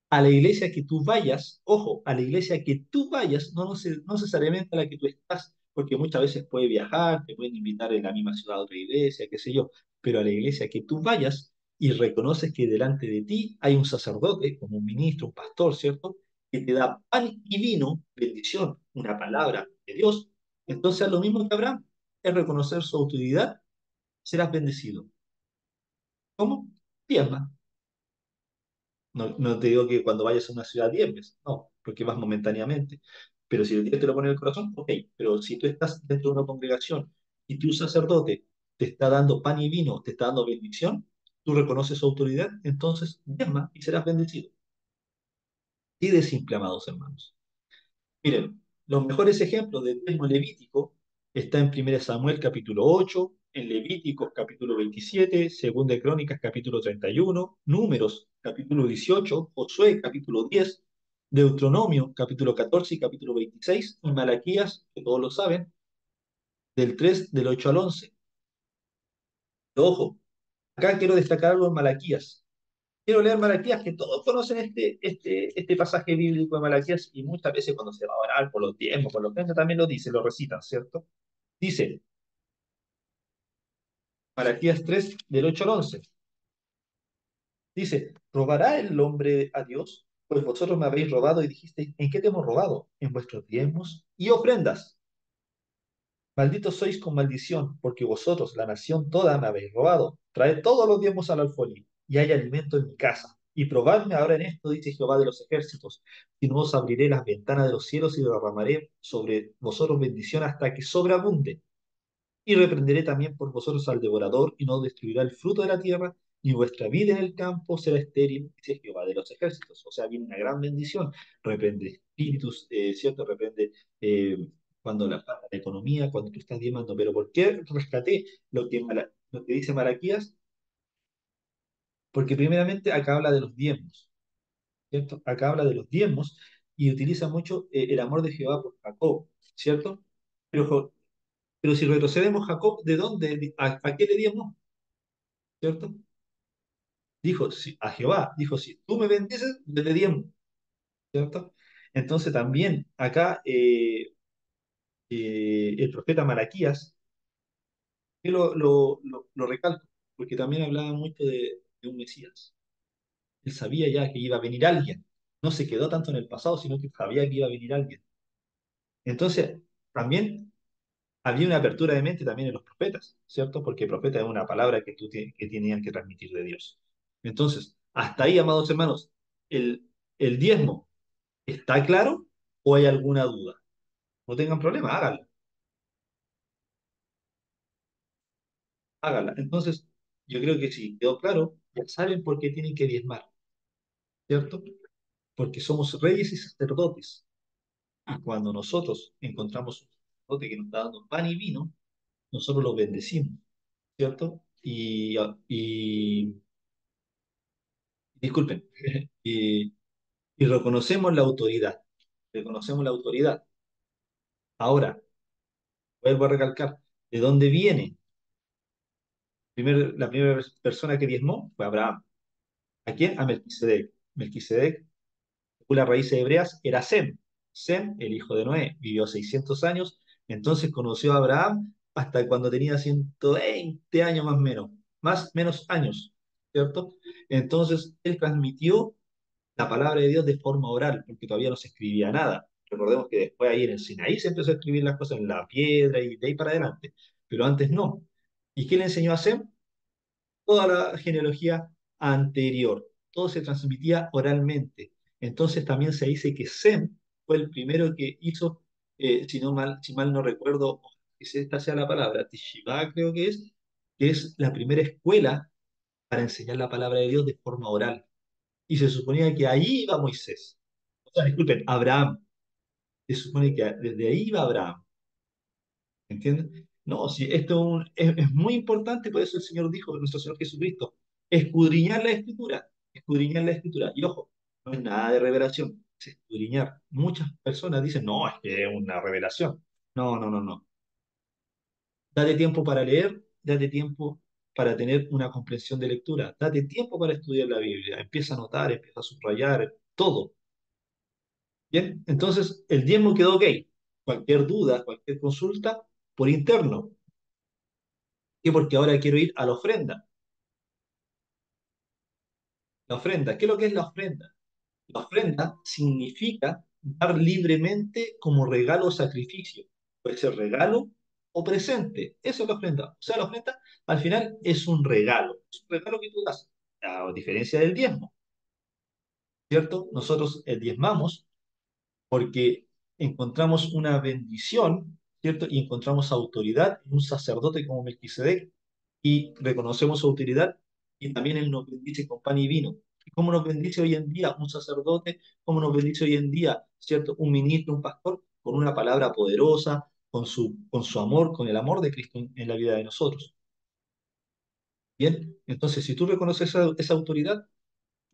A la iglesia que tú vayas, ojo, a la iglesia que tú vayas, no necesariamente a la que tú estás, porque muchas veces puedes viajar, te pueden invitar en la misma ciudad a otra iglesia, qué sé yo, pero a la iglesia que tú vayas y reconoces que delante de ti hay un sacerdote, como un ministro, un pastor, ¿cierto? Que te da pan y vino, bendición, una palabra de Dios, entonces lo mismo que Abraham, es reconocer su autoridad, serás bendecido. ¿Cómo? Diezma. No, no te digo que cuando vayas a una ciudad diezmes, no, porque vas momentáneamente. Pero si Dios te lo pone en el corazón, ok. Pero si tú estás dentro de una congregación y tu sacerdote te está dando pan y vino, te está dando bendición, tú reconoces su autoridad, entonces diezma y serás bendecido. Y de simple, amados hermanos. Miren, los mejores ejemplos del diezmo levítico están en 1 Samuel capítulo 8, en Levíticos capítulo 27, 2 de Crónicas capítulo 31, Números capítulo 18, Josué capítulo 10, Deuteronomio capítulo 14 y capítulo 26, y Malaquías, que todos lo saben, del 8 al 11. Pero ojo, acá quiero destacar algo en Malaquías. Quiero leer Malaquías, que todos conocen este pasaje bíblico de Malaquías, y muchas veces cuando se va a orar por los tiempos, por los tiempos, también lo dice, lo recitan, ¿cierto? Dice, Malaquías 3, del 8 al 11, dice, ¿robará el hombre a Dios? Pues vosotros me habéis robado y dijisteis, ¿en qué te hemos robado? En vuestros diezmos y ofrendas. Malditos sois con maldición, porque vosotros, la nación toda, me habéis robado. Traed todos los diezmos al alfolí, y hay alimento en mi casa. Y probadme ahora en esto, dice Jehová de los ejércitos, si no os abriré las ventanas de los cielos y derramaré sobre vosotros bendición hasta que sobreabunde. Y reprenderé también por vosotros al devorador, y no destruirá el fruto de la tierra, ni vuestra vida en el campo será estéril, dice Jehová de los ejércitos. O sea, viene una gran bendición. Reprende espíritus, ¿cierto? Reprende cuando la economía, cuando tú estás diezmando. Pero ¿por qué rescaté lo que dice Malaquías? Porque primeramente acá habla de los diezmos, ¿cierto? Acá habla de los diezmos, y utiliza mucho el amor de Jehová por Jacob, ¿cierto? Pero, pero si retrocedemos, Jacob, ¿de dónde? A qué le diezmó? ¿Cierto? Dijo, a Jehová, dijo, si tú me bendices, yo te diezmo, ¿cierto? Entonces también acá el profeta Malaquías, yo lo recalco, porque también hablaba mucho de un Mesías. Él sabía ya que iba a venir alguien. No se quedó tanto en el pasado, sino que sabía que iba a venir alguien. Entonces, también había una apertura de mente también en los profetas, ¿cierto? Porque profeta es una palabra que, que tenían que transmitir de Dios. Entonces, hasta ahí, amados hermanos, el diezmo, ¿está claro o hay alguna duda? No tengan problema, háganlo, háganla. Entonces, yo creo que sí, quedó claro, ya saben por qué tienen que diezmar, ¿cierto? Porque somos reyes y sacerdotes. Y cuando nosotros encontramos un sacerdote que nos está dando pan y vino, nosotros los bendecimos, ¿cierto? Y disculpen, y, y reconocemos la autoridad, reconocemos la autoridad. Ahora, vuelvo a recalcar, ¿de dónde viene? La primera persona que diezmó fue Abraham. ¿A quién? A Melquisedec. Melquisedec, según las raíces hebreas, era Sem. Sem, el hijo de Noé, vivió 600 años, entonces conoció a Abraham hasta cuando tenía 120 años más menos años, ¿cierto? Entonces él transmitió la palabra de Dios de forma oral, porque todavía no se escribía nada. Recordemos que después ahí en el Sinaí se empezó a escribir las cosas en la piedra y de ahí para adelante, pero antes no. ¿Y qué le enseñó a Sem? Toda la genealogía anterior. Todo se transmitía oralmente. Entonces también se dice que Sem fue el primero que hizo, si mal no recuerdo, que esta sea la palabra, Teshivá creo que es la primera escuela para enseñar la palabra de Dios de forma oral. Y se suponía que ahí iba Moisés. O sea, disculpen, Abraham. Se supone que desde ahí iba Abraham. ¿Entienden? No, si esto es muy importante, por eso el Señor dijo, nuestro Señor Jesucristo, escudriñar la escritura. Y ojo, no es nada de revelación, es escudriñar. Muchas personas dicen, no, es que es una revelación. No, no, no, no. Date tiempo para leer, date tiempo para tener una comprensión de lectura, date tiempo para estudiar la Biblia, empieza a anotar, empieza a subrayar, todo. Bien, entonces el diezmo quedó ok. Cualquier duda, cualquier consulta, por interno. ¿Qué? Porque ahora quiero ir a la ofrenda. La ofrenda, ¿qué es lo que es la ofrenda? La ofrenda significa dar libremente como regalo o sacrificio. Puede ser regalo o presente. Eso es la ofrenda. O sea, la ofrenda al final es un regalo. Es un regalo que tú das. A diferencia del diezmo, ¿cierto? Nosotros diezmamos porque encontramos una bendición, ¿cierto? Y encontramos autoridad en un sacerdote como Melquisedec y reconocemos su autoridad y también Él nos bendice con pan y vino. ¿Y cómo nos bendice hoy en día un sacerdote? ¿Cómo nos bendice hoy en día, ¿cierto? Un ministro, un pastor, con una palabra poderosa, con su amor, con el amor de Cristo en la vida de nosotros. Bien, entonces si tú reconoces esa autoridad,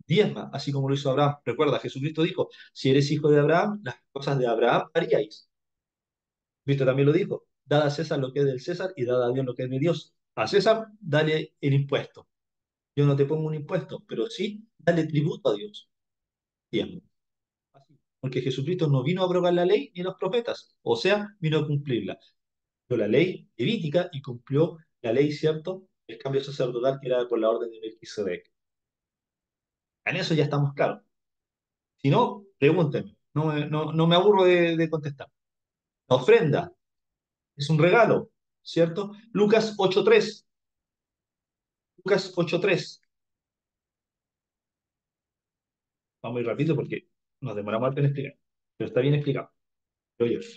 diezma, así como lo hizo Abraham. Recuerda, Jesucristo dijo, si eres hijo de Abraham, las cosas de Abraham haríais. Cristo también lo dijo, dad a César lo que es del César y dad a Dios lo que es de Dios. A César, dale el impuesto. Yo no te pongo un impuesto, pero sí, dale tributo a Dios. Diezmo. Así. Porque Jesucristo no vino a abrogar la ley ni los profetas, o sea, vino a cumplirla. Cumplió la ley levítica y cumplió la ley, ¿cierto? El cambio sacerdotal que era por la orden de Melquisedec. En eso ya estamos claros. Si no, pregúntenme. No me aburro de contestar. La ofrenda es un regalo, ¿cierto? Lucas 8.3. Lucas 8.3. Va muy rápido porque nos demoramos harto en explicar. Pero está bien explicado. Creo yo.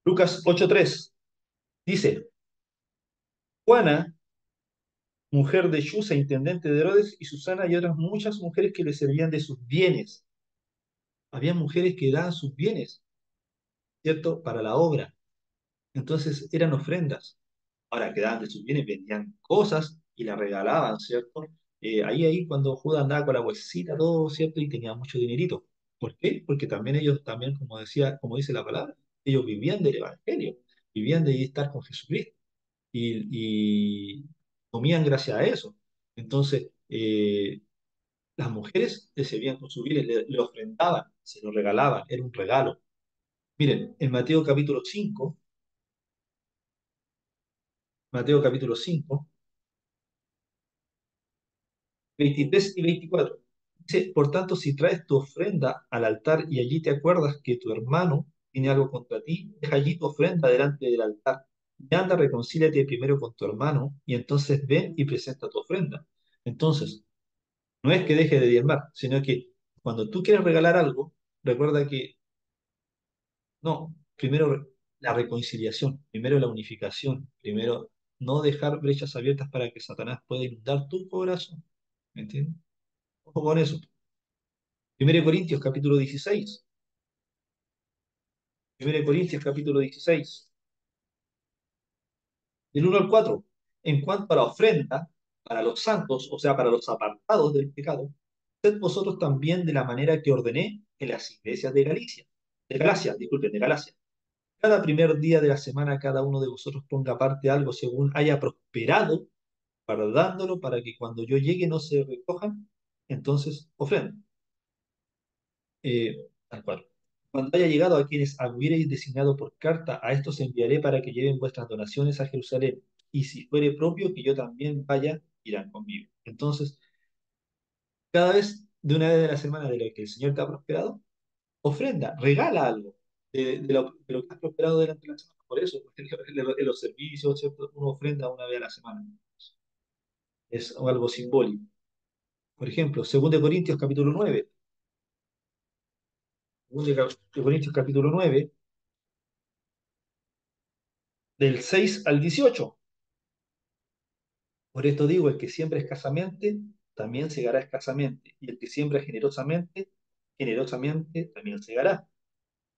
Lucas 8.3 dice, Juana, mujer de Chuza, intendente de Herodes, y Susana y otras muchas mujeres que le servían de sus bienes. Había mujeres que daban sus bienes, ¿cierto? Para la obra. Entonces eran ofrendas. Ahora que daban de sus bienes, vendían cosas y la regalaban, ¿cierto? Ahí cuando Judas andaba con la bolsita, todo, ¿cierto? Y tenía mucho dinerito. ¿Por qué? Porque también ellos, también, como decía, como dice la palabra, ellos vivían del Evangelio, vivían de estar con Jesucristo y comían gracias a eso. Entonces, las mujeres recibían con sus bienes, le ofrendaban, se lo regalaban, era un regalo. Miren, en Mateo capítulo 5 23 y 24. Dice, por tanto, si traes tu ofrenda al altar y allí te acuerdas que tu hermano tiene algo contra ti, deja allí tu ofrenda delante del altar. Y anda, reconcíliate primero con tu hermano y entonces ven y presenta tu ofrenda. Entonces, no es que deje de diezmar, sino que cuando tú quieres regalar algo, recuerda que no, primero la reconciliación, primero la unificación, primero no dejar brechas abiertas para que Satanás pueda inundar tu corazón. ¿Me entiendes? Ojo con eso. 1 Corintios capítulo 16. 1 Corintios capítulo 16, del 1 al 4. En cuanto a la ofrenda para los santos, o sea, para los apartados del pecado, sed vosotros también de la manera que ordené en las iglesias de Galicia, de Galacia, disculpen, de Galacia. Cada primer día de la semana cada uno de vosotros ponga aparte algo según haya prosperado, guardándolo para que cuando yo llegue no se recojan, entonces ofrenda. Tal cual. Cuando haya llegado a quienes hubierais designado por carta, a estos enviaré para que lleven vuestras donaciones a Jerusalén. Y si fuere propio que yo también vaya, irán conmigo. Entonces, cada vez, de una vez de la semana de lo que el Señor te ha prosperado, ofrenda, regala algo de lo que has prosperado durante la semana. Por eso, porque en los servicios, ¿cierto? Uno ofrenda una vez a la semana. Es algo simbólico. Por ejemplo, 2 Corintios capítulo 9. 2 Corintios capítulo 9 del 6 al 18. Por esto digo, el que siembra escasamente, también segará escasamente, y el que siembra generosamente, generosamente también segará.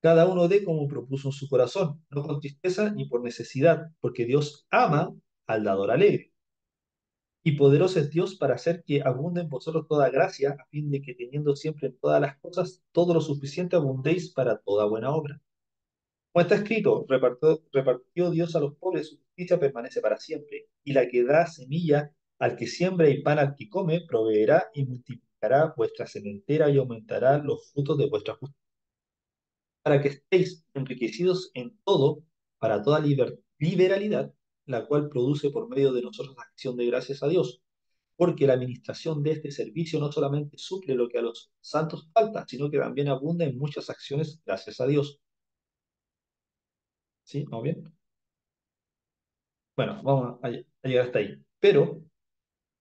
Cada uno dé como propuso en su corazón, no con tristeza ni por necesidad, porque Dios ama al dador alegre. Y poderoso es Dios para hacer que abunde en vosotros toda gracia, a fin de que teniendo siempre en todas las cosas todo lo suficiente abundéis para toda buena obra. Como está escrito, repartió Dios a los pobres, su justicia permanece para siempre. Y la que da semilla al que siembra y pan al que come, proveerá y multiplicará vuestra sementera y aumentará los frutos de vuestra justicia, para que estéis enriquecidos en todo, para toda liberalidad, la cual produce por medio de nosotros acción de gracias a Dios. Porque la administración de este servicio no solamente suple lo que a los santos falta, sino que también abunda en muchas acciones gracias a Dios. ¿Sí? ¿Vamos bien? Bueno, vamos a llegar hasta ahí. Pero,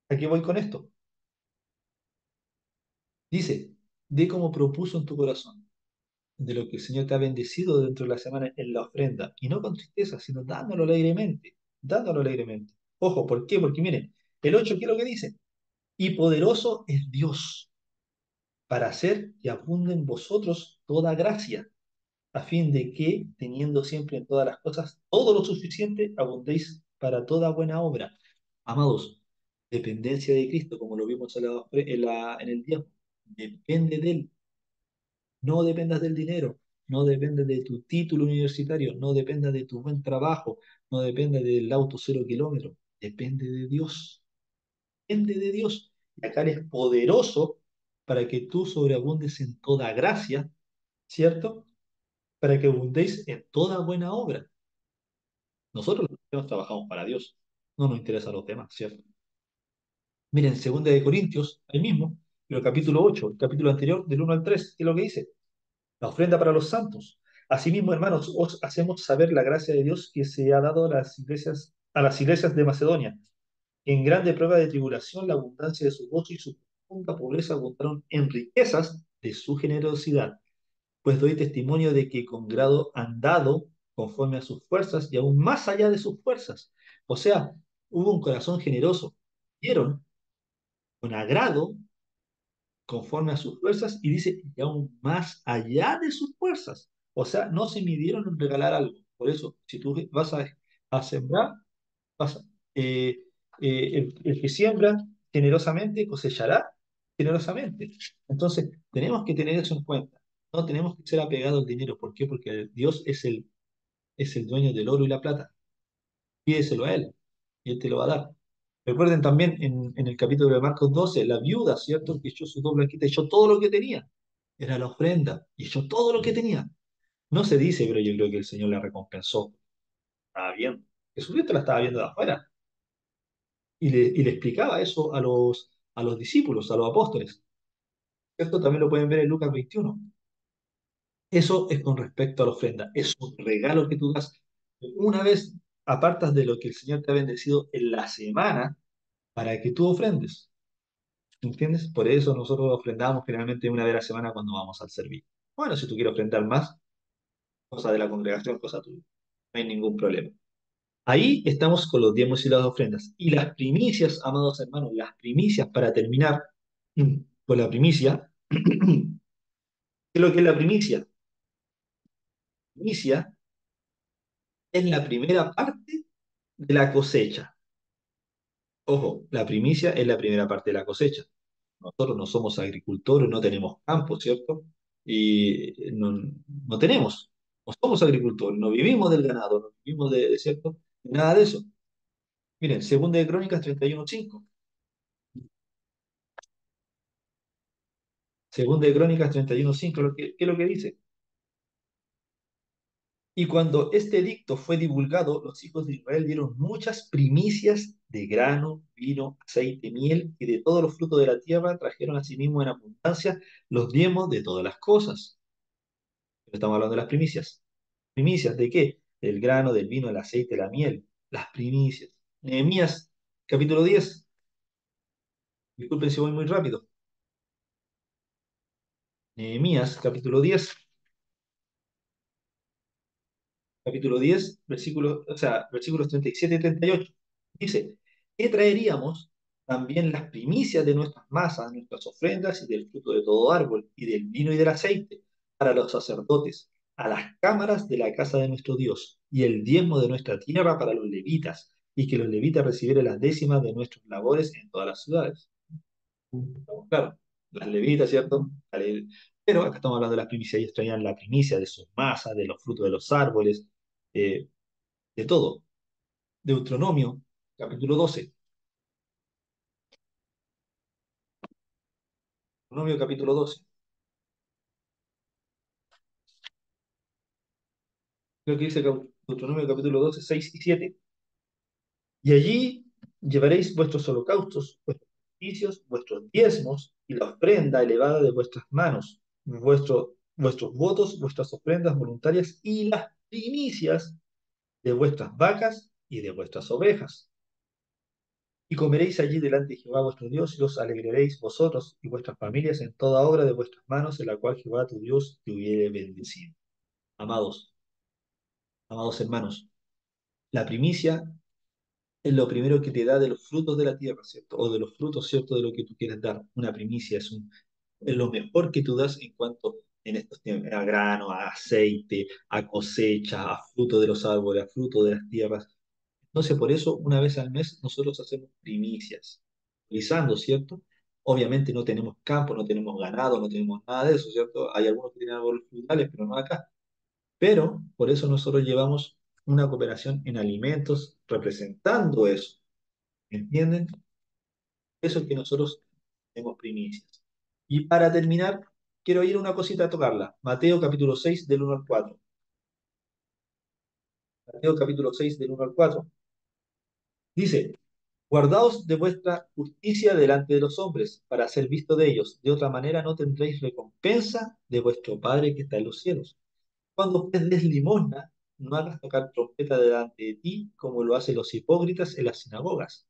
¿a qué voy con esto? Dice, de como propuso en tu corazón, de lo que el Señor te ha bendecido dentro de la semana en la ofrenda, y no con tristeza, sino dándolo alegremente, dándolo alegremente. Ojo, ¿por qué? Porque miren, el 8, ¿qué es lo que dice? Y poderoso es Dios para hacer que abunde en vosotros toda gracia, a fin de que, teniendo siempre en todas las cosas todo lo suficiente, abundéis para toda buena obra. Amados, dependencia de Cristo, como lo vimos en el diezmo, depende de Él. No dependas del dinero, no dependas de tu título universitario, no dependas de tu buen trabajo, no dependas del auto 0 kilómetros, depende de Dios, depende de Dios. Y acá Él es poderoso para que tú sobreabundes en toda gracia, ¿cierto? Para que abundéis en toda buena obra. Nosotros los cristianos trabajamos para Dios, no nos interesan los demás, ¿cierto? Miren, 2 Corintios, ahí mismo, pero capítulo 8, el capítulo anterior, del 1 al 3, ¿qué es lo que dice? La ofrenda para los santos. Asimismo, hermanos, os hacemos saber la gracia de Dios que se ha dado a las iglesias de Macedonia. En grande prueba de tribulación, la abundancia de su gozo y su profunda pobreza abundaron en riquezas de su generosidad. Pues doy testimonio de que con grado han dado conforme a sus fuerzas y aún más allá de sus fuerzas. O sea, hubo un corazón generoso. Dieron con agrado conforme a sus fuerzas y dice, y aún más allá de sus fuerzas. O sea, no se midieron en regalar algo. Por eso, si tú vas a sembrar, vas a- eh, el que siembra generosamente cosechará generosamente. Entonces, tenemos que tener eso en cuenta. No tenemos que ser apegados al dinero. ¿Por qué? Porque Dios es el dueño del oro y la plata. Pídeselo a Él y Él te lo va a dar. Recuerden también en el capítulo de Marcos 12 la viuda, ¿cierto? Que echó su doble quita, echó todo lo que tenía. Era la ofrenda y echó todo lo que tenía. No se dice, pero yo creo que el Señor la recompensó. Estaba bien. Jesucristo la estaba viendo de afuera y le explicaba eso a los discípulos, a los apóstoles. Esto también lo pueden ver en Lucas 21. Eso es con respecto a la ofrenda. Es un regalo que tú das. Una vez apartas de lo que el Señor te ha bendecido en la semana para que tú ofrendes. ¿Entiendes? Por eso nosotros ofrendamos generalmente una vez a la semana cuando vamos al servicio. Bueno, si tú quieres ofrendar más, cosa de la congregación, cosa tuya. No hay ningún problema. Ahí estamos con los diezmos y las ofrendas. Y las primicias, amados hermanos, las primicias para terminar con la primicia. ¿Qué es lo que es la primicia? Primicia es la primera parte de la cosecha. Ojo, la primicia es la primera parte de la cosecha. Nosotros no somos agricultores, no tenemos campo, ¿cierto? Y no tenemos, no somos agricultores, no vivimos del ganado, no vivimos ¿cierto? Nada de eso. Miren, segunda de Crónicas 31:5. Segunda de Crónicas 31:5, ¿qué es lo que dice? Y cuando este edicto fue divulgado, los hijos de Israel dieron muchas primicias de grano, vino, aceite, miel y de todos los frutos de la tierra, trajeron a sí mismos en abundancia los diezmos de todas las cosas. Estamos hablando de las primicias. ¿Primicias de qué? Del grano, del vino, del aceite, la miel. Las primicias. Nehemías, capítulo 10. Disculpen si voy muy rápido. Nehemías, capítulo 10, versículos, o sea, versículos 37 y 38. Dice, ¿qué traeríamos? También las primicias de nuestras masas, nuestras ofrendas y del fruto de todo árbol, y del vino y del aceite, para los sacerdotes, a las cámaras de la casa de nuestro Dios, y el diezmo de nuestra tierra para los levitas, y que los levitas recibieran las décimas de nuestros labores en todas las ciudades. Claro, las levitas, ¿cierto? Pero acá estamos hablando de las primicias, ellos traían la primicia de sus masas, de los frutos de los árboles, eh, de todo. Deuteronomio, capítulo 12. Deuteronomio, capítulo 12. Creo que dice Deuteronomio, capítulo 12, 6 y 7. Y allí llevaréis vuestros holocaustos, vuestros sacrificios, vuestros diezmos y la ofrenda elevada de vuestras manos, vuestros votos, vuestras ofrendas voluntarias y las primicias de vuestras vacas y de vuestras ovejas. Y comeréis allí delante de Jehová vuestro Dios, y os alegraréis vosotros y vuestras familias en toda obra de vuestras manos, en la cual Jehová tu Dios te hubiere bendecido. Amados, amados hermanos, la primicia es lo primero que te da de los frutos de la tierra, ¿cierto? O de los frutos, ¿cierto? De lo que tú quieres dar. Una primicia es lo mejor que tú das en cuanto en estos tiempos, a grano, a aceite, a cosecha, a fruto de los árboles, a fruto de las tierras. Entonces, por eso, una vez al mes, nosotros hacemos primicias, guisando, ¿cierto? Obviamente no tenemos campo, no tenemos ganado, no tenemos nada de eso, ¿cierto? Hay algunos que tienen árboles frutales, pero no acá. Pero por eso nosotros llevamos una cooperación en alimentos representando eso. ¿Entienden? Eso es que nosotros tenemos primicias. Y para terminar, quiero ir a una cosita a tocarla. Mateo capítulo 6 del 1 al 4. Mateo capítulo 6 del 1 al 4. Dice, guardaos de vuestra justicia delante de los hombres, para ser visto de ellos. De otra manera no tendréis recompensa de vuestro Padre que está en los cielos. Cuando usted des limosna, no hagas tocar trompeta delante de ti, como lo hacen los hipócritas en las sinagogas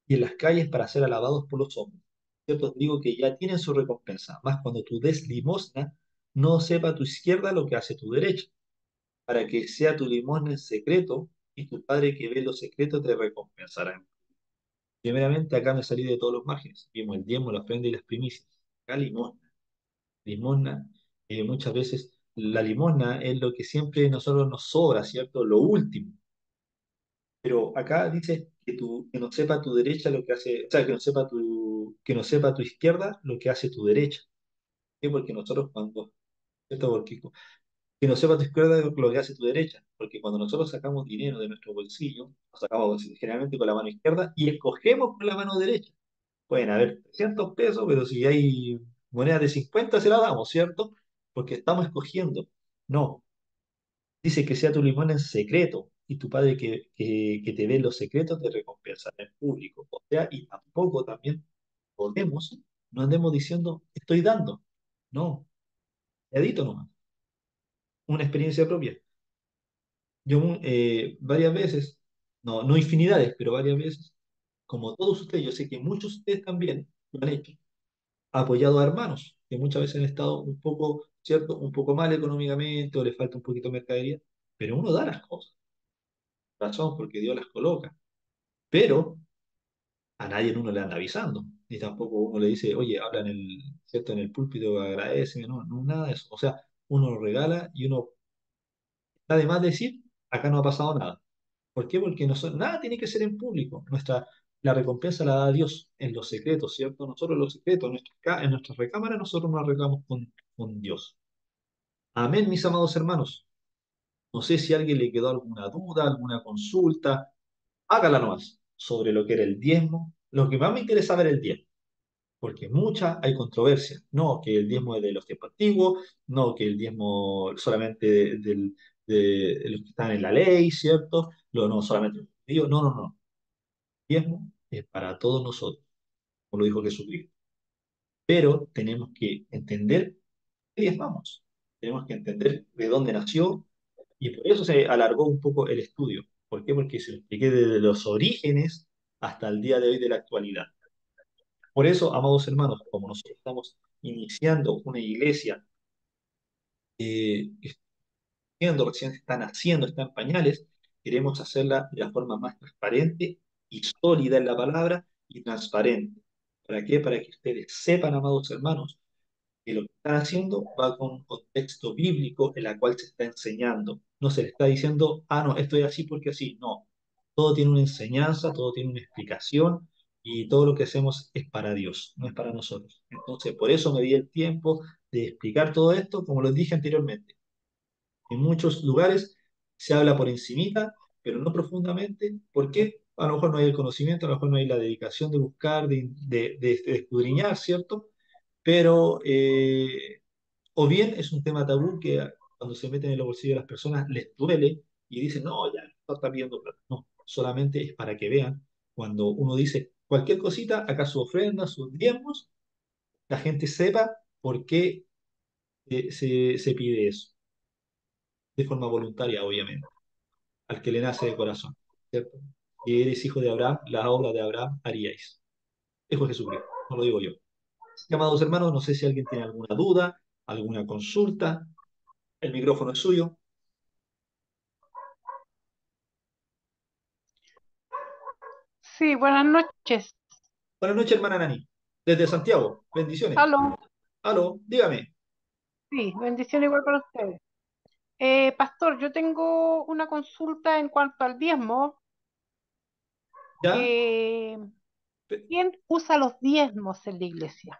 y en las calles para ser alabados por los hombres. Cierto, te digo que ya tienen su recompensa. Más cuando tú des limosna, no sepa tu izquierda lo que hace tu derecha, para que sea tu limosna en secreto, y tu Padre que ve lo secreto te recompensará. Primeramente, acá me salí de todos los márgenes. Vimos el diezmo, la ofrenda y las primicias. Acá limosna. Limosna, muchas veces la limosna es lo que siempre a nosotros nos sobra, ¿cierto? Lo último. Pero acá dice que no sepa tu derecha lo que hace, o sea, que no sepa tu izquierda lo que hace tu derecha. ¿Por qué? Porque nosotros cuando ¿cierto? Porque que no sepa tu izquierda lo que hace tu derecha, porque cuando nosotros sacamos dinero de nuestro bolsillo, lo sacamos generalmente con la mano izquierda y escogemos con la mano derecha. Pueden haber 300 pesos, pero si hay monedas de 50 se las damos, ¿cierto? Porque estamos escogiendo. No, dice que sea tu limón en secreto y tu padre que te ve en los secretos te recompensará en público. O sea, y tampoco también podemos, no andemos diciendo estoy dando. No, edito nomás, una experiencia propia. Yo varias veces, no infinidades, pero varias veces, como todos ustedes, yo sé que muchos de ustedes también lo han hecho, apoyado a hermanos que muchas veces han estado un poco, ¿cierto? Un poco mal económicamente o les falta un poquito de mercadería, pero uno da las cosas, razón porque Dios las coloca, pero a nadie uno le anda avisando, ni tampoco uno le dice, oye, habla en el, ¿cierto? En el púlpito, agradece, no, no, nada de eso. O sea, uno lo regala y uno, además de decir, acá no ha pasado nada. ¿Por qué? Porque nada tiene que ser en público. La recompensa la da Dios en los secretos, ¿cierto? Nosotros los secretos, en nuestras recámaras, nosotros nos arreglamos con Dios. Amén, mis amados hermanos. No sé si a alguien le quedó alguna duda, alguna consulta. Hágala nomás sobre lo que era el diezmo. Lo que más me interesa ver el diezmo, porque hay controversia. No, que el diezmo es de los tiempos antiguos, no, que el diezmo solamente de los que están en la ley, ¿cierto? No, solamente los judíos. No, no, no. Diezmo es para todos nosotros, como lo dijo Jesucristo. Pero tenemos que entender qué diezmamos. Tenemos que entender de dónde nació y por eso se alargó un poco el estudio. ¿Por qué? Porque se lo expliqué desde los orígenes hasta el día de hoy de la actualidad. Por eso, amados hermanos, como nosotros estamos iniciando una iglesia que recién están haciendo, está en pañales, queremos hacerla de la forma más transparente y sólida en la palabra y transparente. ¿Para qué? Para que ustedes sepan, amados hermanos, que lo que están haciendo va con un contexto bíblico en la cual se está enseñando. No se le está diciendo, ah, no, esto es así porque así. No, todo tiene una enseñanza, todo tiene una explicación y todo lo que hacemos es para Dios, no es para nosotros. Entonces, por eso me di el tiempo de explicar todo esto, como lo dije anteriormente. En muchos lugares se habla por encimita, pero no profundamente. ¿Por qué? A lo mejor no hay el conocimiento, a lo mejor no hay la dedicación de buscar, de escudriñar, ¿cierto? Pero, o bien es un tema tabú que cuando se meten en los bolsillos de las personas les duele y dicen, no, ya, no está pidiendo plata. No, solamente es para que vean, cuando uno dice cualquier cosita, acá su ofrenda, sus diezmos, la gente sepa por qué se pide eso, de forma voluntaria, obviamente, al que le nace de corazón, ¿cierto? Si eres hijo de Abraham, las obras de Abraham haríais. Eso es Jesucristo, no lo digo yo. Así que, amados hermanos, no sé si alguien tiene alguna duda, alguna consulta. El micrófono es suyo. Sí, buenas noches. Buenas noches, hermana Nani. Desde Santiago. Bendiciones. Aló. Aló, dígame. Sí, bendición igual para ustedes. Pastor, yo tengo una consulta en cuanto al diezmo. ¿Ya? Eh, Pe- ¿Quién usa los diezmos en la iglesia?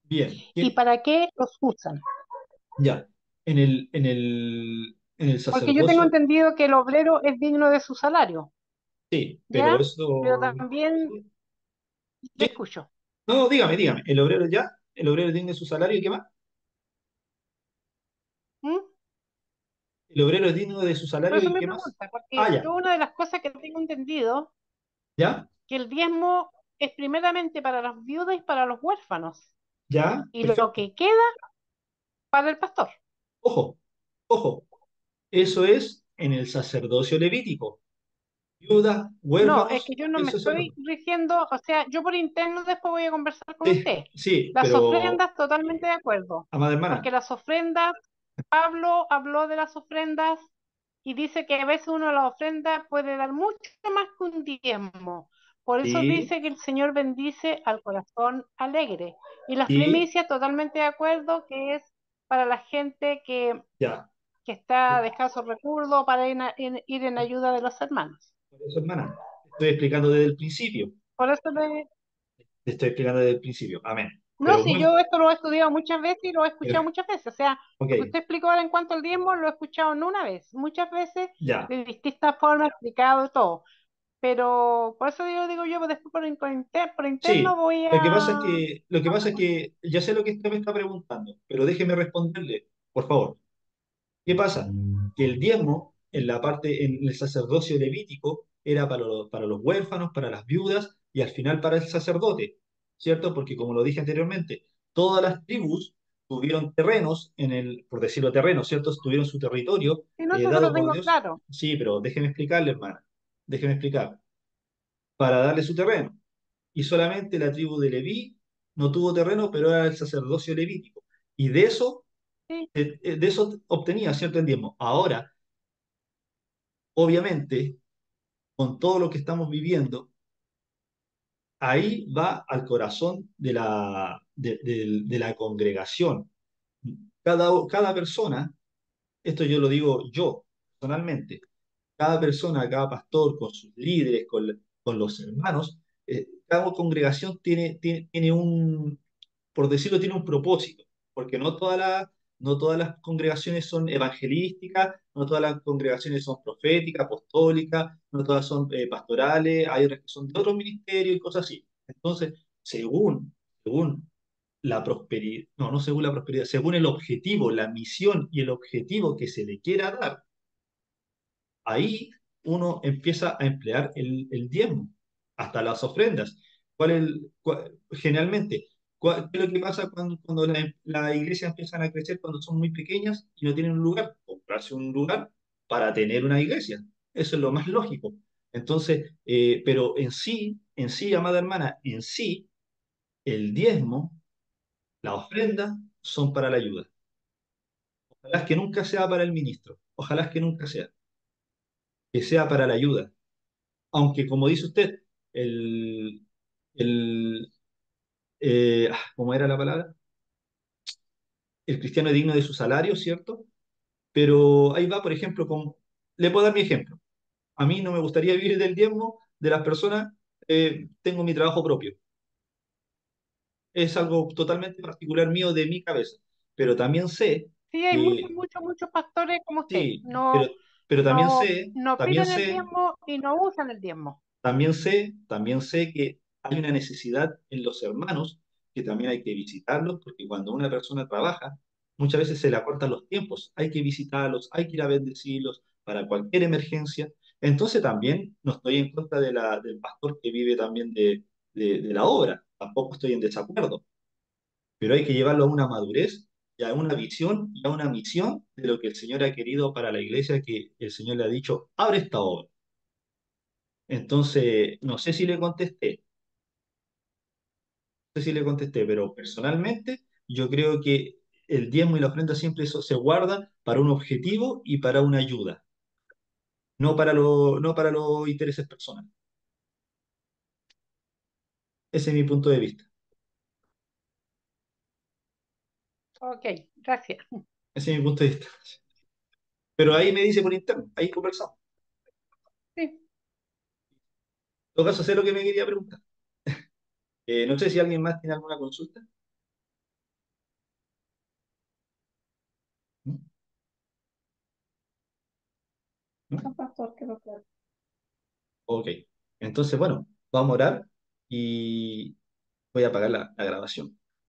Bien. ¿Y para qué los usan? Ya. En el Porque yo tengo sacerdocio, entendido que el obrero es digno de su salario, sí, pero ¿ya? Pero eso. también le ¿Qué? escucho. No, dígame. ¿El obrero ya? ¿El obrero tiene su salario y qué más? ¿Mm? ¿El obrero es digno de su Por salario eso y me qué más? pregunta, Ah, porque ya. yo una de las cosas que tengo entendido, ¿Ya? que el diezmo es primeramente para las viudas y para los huérfanos, ¿Ya? y lo Perfecto. que queda para el pastor. Ojo, ojo. Eso es en el sacerdocio levítico. Viudas, No, es huérfanos, que yo no me eso es estoy otro. rigiendo, o sea, yo por interno después voy a conversar con Sí, usted. sí, Las pero, ofrendas, totalmente de acuerdo, amada porque hermana, las ofrendas, Pablo habló de las ofrendas y dice que a veces uno de las ofrendas puede dar mucho más que un diezmo. Por eso sí, dice que el Señor bendice al corazón alegre. Y las sí, primicias, totalmente de acuerdo, que es para la gente ya. que está de escasos recursos, para ir en ayuda de los hermanos. Por eso, hermana, te estoy explicando desde el principio. Por eso le, Te estoy explicando desde el principio. Amén. No, pero si muy, yo esto lo he estudiado muchas veces y lo he pero, escuchado muchas veces. O sea, ok, lo que usted explicó ahora en cuanto al diezmo lo he escuchado no una vez, muchas veces, ya, de distintas formas, explicado todo. Pero por eso digo yo, pues después por interno sí. voy a... Lo que pasa es que ya sé lo que usted me está preguntando, pero déjeme responderle, por favor. ¿Qué pasa? Que el diezmo en la parte, en el sacerdocio levítico, era para los huérfanos, para las viudas y al final para el sacerdote, ¿cierto? Porque como lo dije anteriormente, todas las tribus tuvieron terrenos por decirlo terrenos, ¿cierto? Tuvieron su territorio Si no, eso se dado lo por tengo Dios. claro. Sí, pero déjeme explicarle, hermana, déjeme explicar. Para darle su terreno. Y solamente la tribu de Leví no tuvo terreno, pero era el sacerdocio levítico. Y Sí, de eso obtenía, ¿cierto? El diezmo. Ahora, obviamente, con todo lo que estamos viviendo, ahí va al corazón de la congregación. Cada persona, esto yo lo digo yo personalmente, cada persona, cada pastor, con sus líderes, con los hermanos, cada congregación tiene por decirlo, tiene un propósito, porque no todas las congregaciones son evangelísticas, no todas las congregaciones son proféticas, apostólicas, no todas son pastorales, hay otras que son de otros ministerios y cosas así. Entonces, según la prosperidad, no según la prosperidad, según el objetivo, la misión y el objetivo que se le quiera dar, ahí uno empieza a emplear el diezmo, hasta las ofrendas. Generalmente, ¿qué es lo que pasa cuando la iglesia empiezan a crecer cuando son muy pequeñas y no tienen un lugar? Comprarse un lugar para tener una iglesia. Eso es lo más lógico. Entonces, pero en sí, amada hermana, en sí, el diezmo, la ofrenda, son para la ayuda. Ojalá que nunca sea para el ministro. Ojalá que nunca sea. Que sea para la ayuda. Aunque como dice usted, el, el ¿cómo era la palabra? El cristiano es digno de su salario, ¿cierto? Pero ahí va, por ejemplo, le puedo dar mi ejemplo. A mí no me gustaría vivir del diezmo de las personas, tengo mi trabajo propio. Es algo totalmente particular mío de mi cabeza. Pero también sé sí, hay muchos, que, muchos, muchos pastores como usted. sí, No, pero no, no también piden el sé diezmo y no usan el diezmo. También sé que hay una necesidad en los hermanos que también hay que visitarlos, porque cuando una persona trabaja, muchas veces se le acortan los tiempos. Hay que visitarlos, hay que ir a bendecirlos para cualquier emergencia. Entonces también no estoy en contra del pastor que vive también de la obra. Tampoco estoy en desacuerdo, pero hay que llevarlo a una madurez y a una visión y a una misión de lo que el Señor ha querido para la iglesia, que el Señor le ha dicho, abre esta obra. Entonces, no sé si le contesté, sé si le contesté, pero personalmente yo creo que el diezmo y la ofrenda siempre se guardan para un objetivo y para una ayuda, no para los intereses personales. Ese es mi punto de vista. Ok, gracias. Ese es mi punto de vista. Pero ahí me dice por interno, ahí conversamos. Sí. En todo caso, sé lo que me quería preguntar. No sé si alguien más tiene alguna consulta. ¿No? ¿No? No, pastor, quedó claro. Ok. Entonces, bueno, vamos a orar y voy a apagar la grabación.